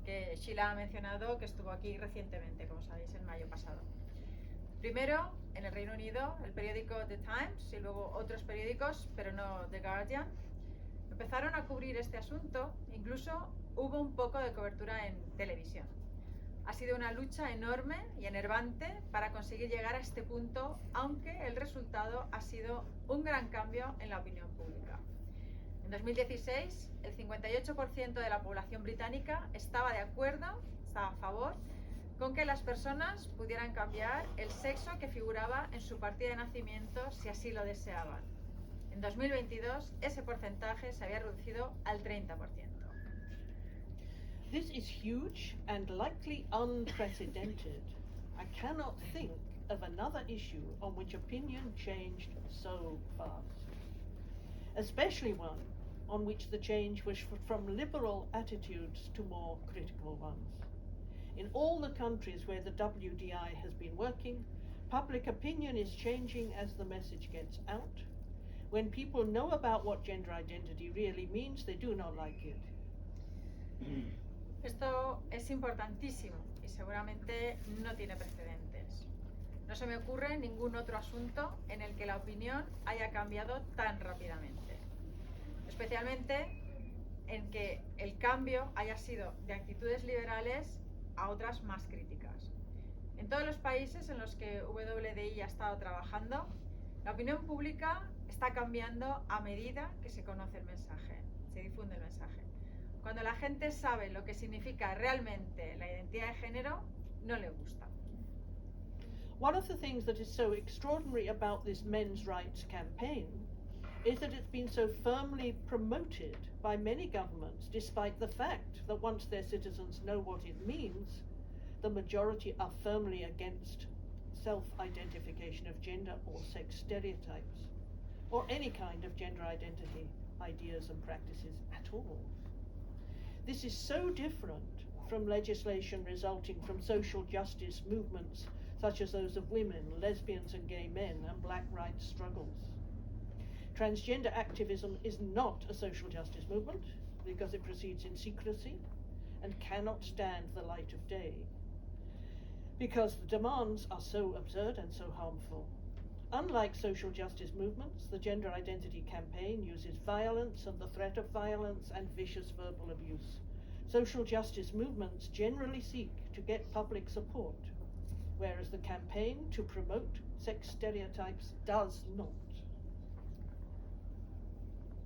que Sheila ha mencionado, que estuvo aquí recientemente, como sabéis, en mayo pasado. Primero, en el Reino Unido, el periódico The Times y luego otros periódicos, pero no The Guardian, empezaron a cubrir este asunto, incluso hubo un poco de cobertura en televisión. Ha sido una lucha enorme y enervante para conseguir llegar a este punto, aunque el resultado ha sido un gran cambio en la opinión pública. En 2016, el 58% de la población británica estaba de acuerdo, estaba a favor, con que las personas pudieran cambiar el sexo que figuraba en su partida de nacimiento si así lo deseaban. En 2022, ese porcentaje se había reducido al 30%. This is huge and likely unprecedented. I cannot think of another issue on which opinion changed so fast, especially one on which the change was from liberal attitudes to more critical ones. In all the countries where the WDI has been working, public opinion is changing as the message gets out. When people know about what gender identity really means, they do not like it. Esto es importantísimo y seguramente no tiene precedentes. No se me ocurre ningún otro asunto en el que la opinión haya cambiado tan rápidamente. Especialmente en que el cambio haya sido de actitudes liberales a otras más críticas. En todos los países en los que WDI ha estado trabajando, la opinión pública está cambiando a medida que se conoce el mensaje, se difunde el mensaje. Cuando la gente sabe lo que significa realmente la identidad de género, no le gusta. One of the things that is so extraordinary about this men's rights campaign is that it's been so firmly promoted by many governments, despite the fact that once their citizens know what it means, the majority are firmly against self-identification of gender or sex stereotypes, or any kind of gender identity ideas and practices at all. This is so different from legislation resulting from social justice movements such as those of women, lesbians and gay men, and black rights struggles. Transgender activism is not a social justice movement because it proceeds in secrecy and cannot stand the light of day, because the demands are so absurd and so harmful. Unlike social justice movements, the Gender Identity Campaign uses violence and the threat of violence and vicious verbal abuse. Social justice movements generally seek to get public support, whereas the campaign to promote sex stereotypes does not.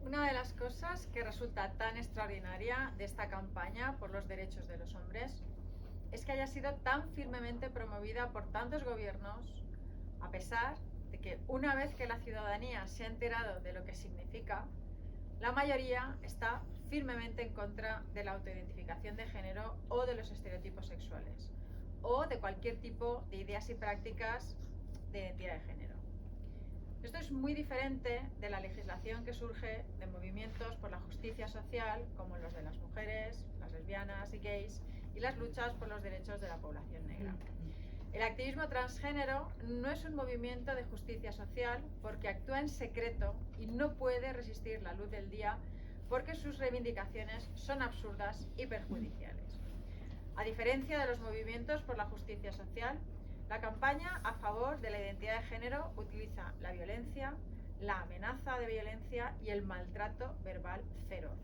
Una de las cosas que resulta tan extraordinaria de esta campaña por los derechos de los hombres es que haya sido tan firmemente promovida por tantos gobiernos, a pesar de que una vez que la ciudadanía se ha enterado de lo que significa, la mayoría está firmemente en contra de la autoidentificación de género o de los estereotipos sexuales, o de cualquier tipo de ideas y prácticas de identidad de género. Esto es muy diferente de la legislación que surge de movimientos por la justicia social, como los de las mujeres, las lesbianas y gays, y las luchas por los derechos de la población negra. El activismo transgénero no es un movimiento de justicia social porque actúa en secreto y no puede resistir la luz del día porque sus reivindicaciones son absurdas y perjudiciales. A diferencia de los movimientos por la justicia social, la campaña a favor de la identidad de género utiliza la violencia, la amenaza de violencia y el maltrato verbal feroz.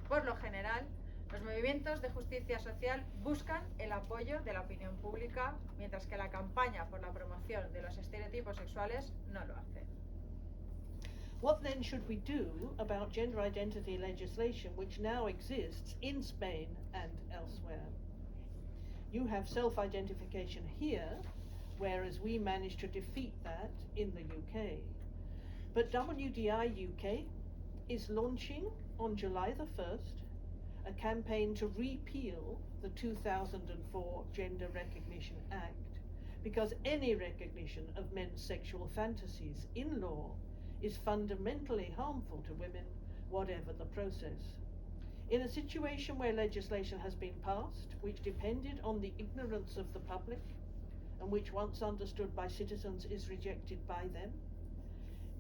Por lo general, los movimientos de justicia social buscan el apoyo de la opinión pública, mientras que la campaña por la promoción de los estereotipos sexuales no lo hace. What then should we do about gender identity legislation which now exists in Spain and elsewhere? You have self-identification here, whereas we managed to defeat that in the UK. But WDI UK is launching on July the 1st a campaign to repeal the 2004 Gender Recognition Act, because any recognition of men's sexual fantasies in law is fundamentally harmful to women, whatever the process. In a situation where legislation has been passed, which depended on the ignorance of the public, and which once understood by citizens is rejected by them,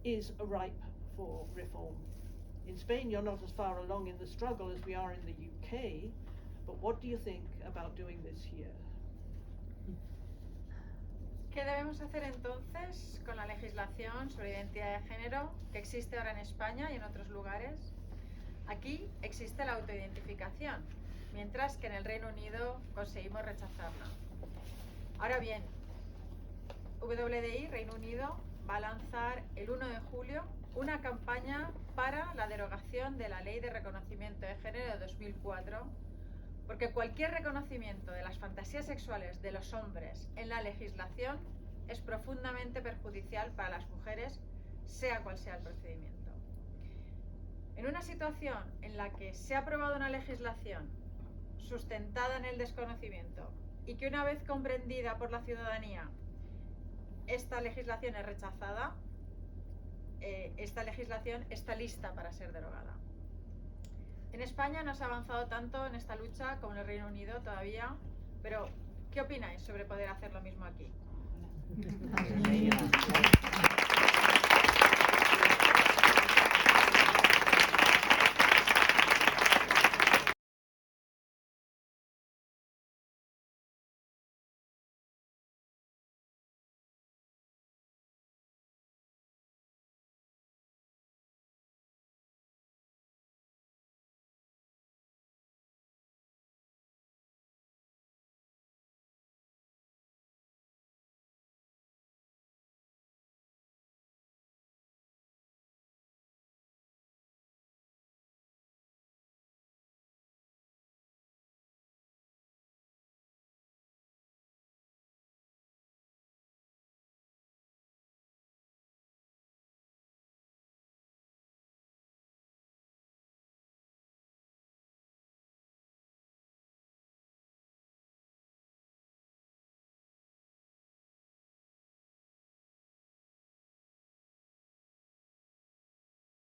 is ripe for reform. In Spain, you're not as far along in the struggle as we are in the UK, but what do you think about doing this here? ¿Qué debemos hacer entonces con la legislación sobre identidad de género que existe ahora en España y en otros lugares? Aquí existe la autoidentificación, mientras que en el Reino Unido conseguimos rechazarla. Ahora bien, WDI, Reino Unido, va a lanzar el 1 de julio una campaña para la derogación de la Ley de Reconocimiento de Género de 2004, porque cualquier reconocimiento de las fantasías sexuales de los hombres en la legislación es profundamente perjudicial para las mujeres, sea cual sea el procedimiento. En una situación en la que se ha aprobado una legislación sustentada en el desconocimiento y que una vez comprendida por la ciudadanía, esta legislación es rechazada, esta legislación está lista para ser derogada. En España no se ha avanzado tanto en esta lucha como en el Reino Unido todavía, pero ¿qué opináis sobre poder hacer lo mismo aquí?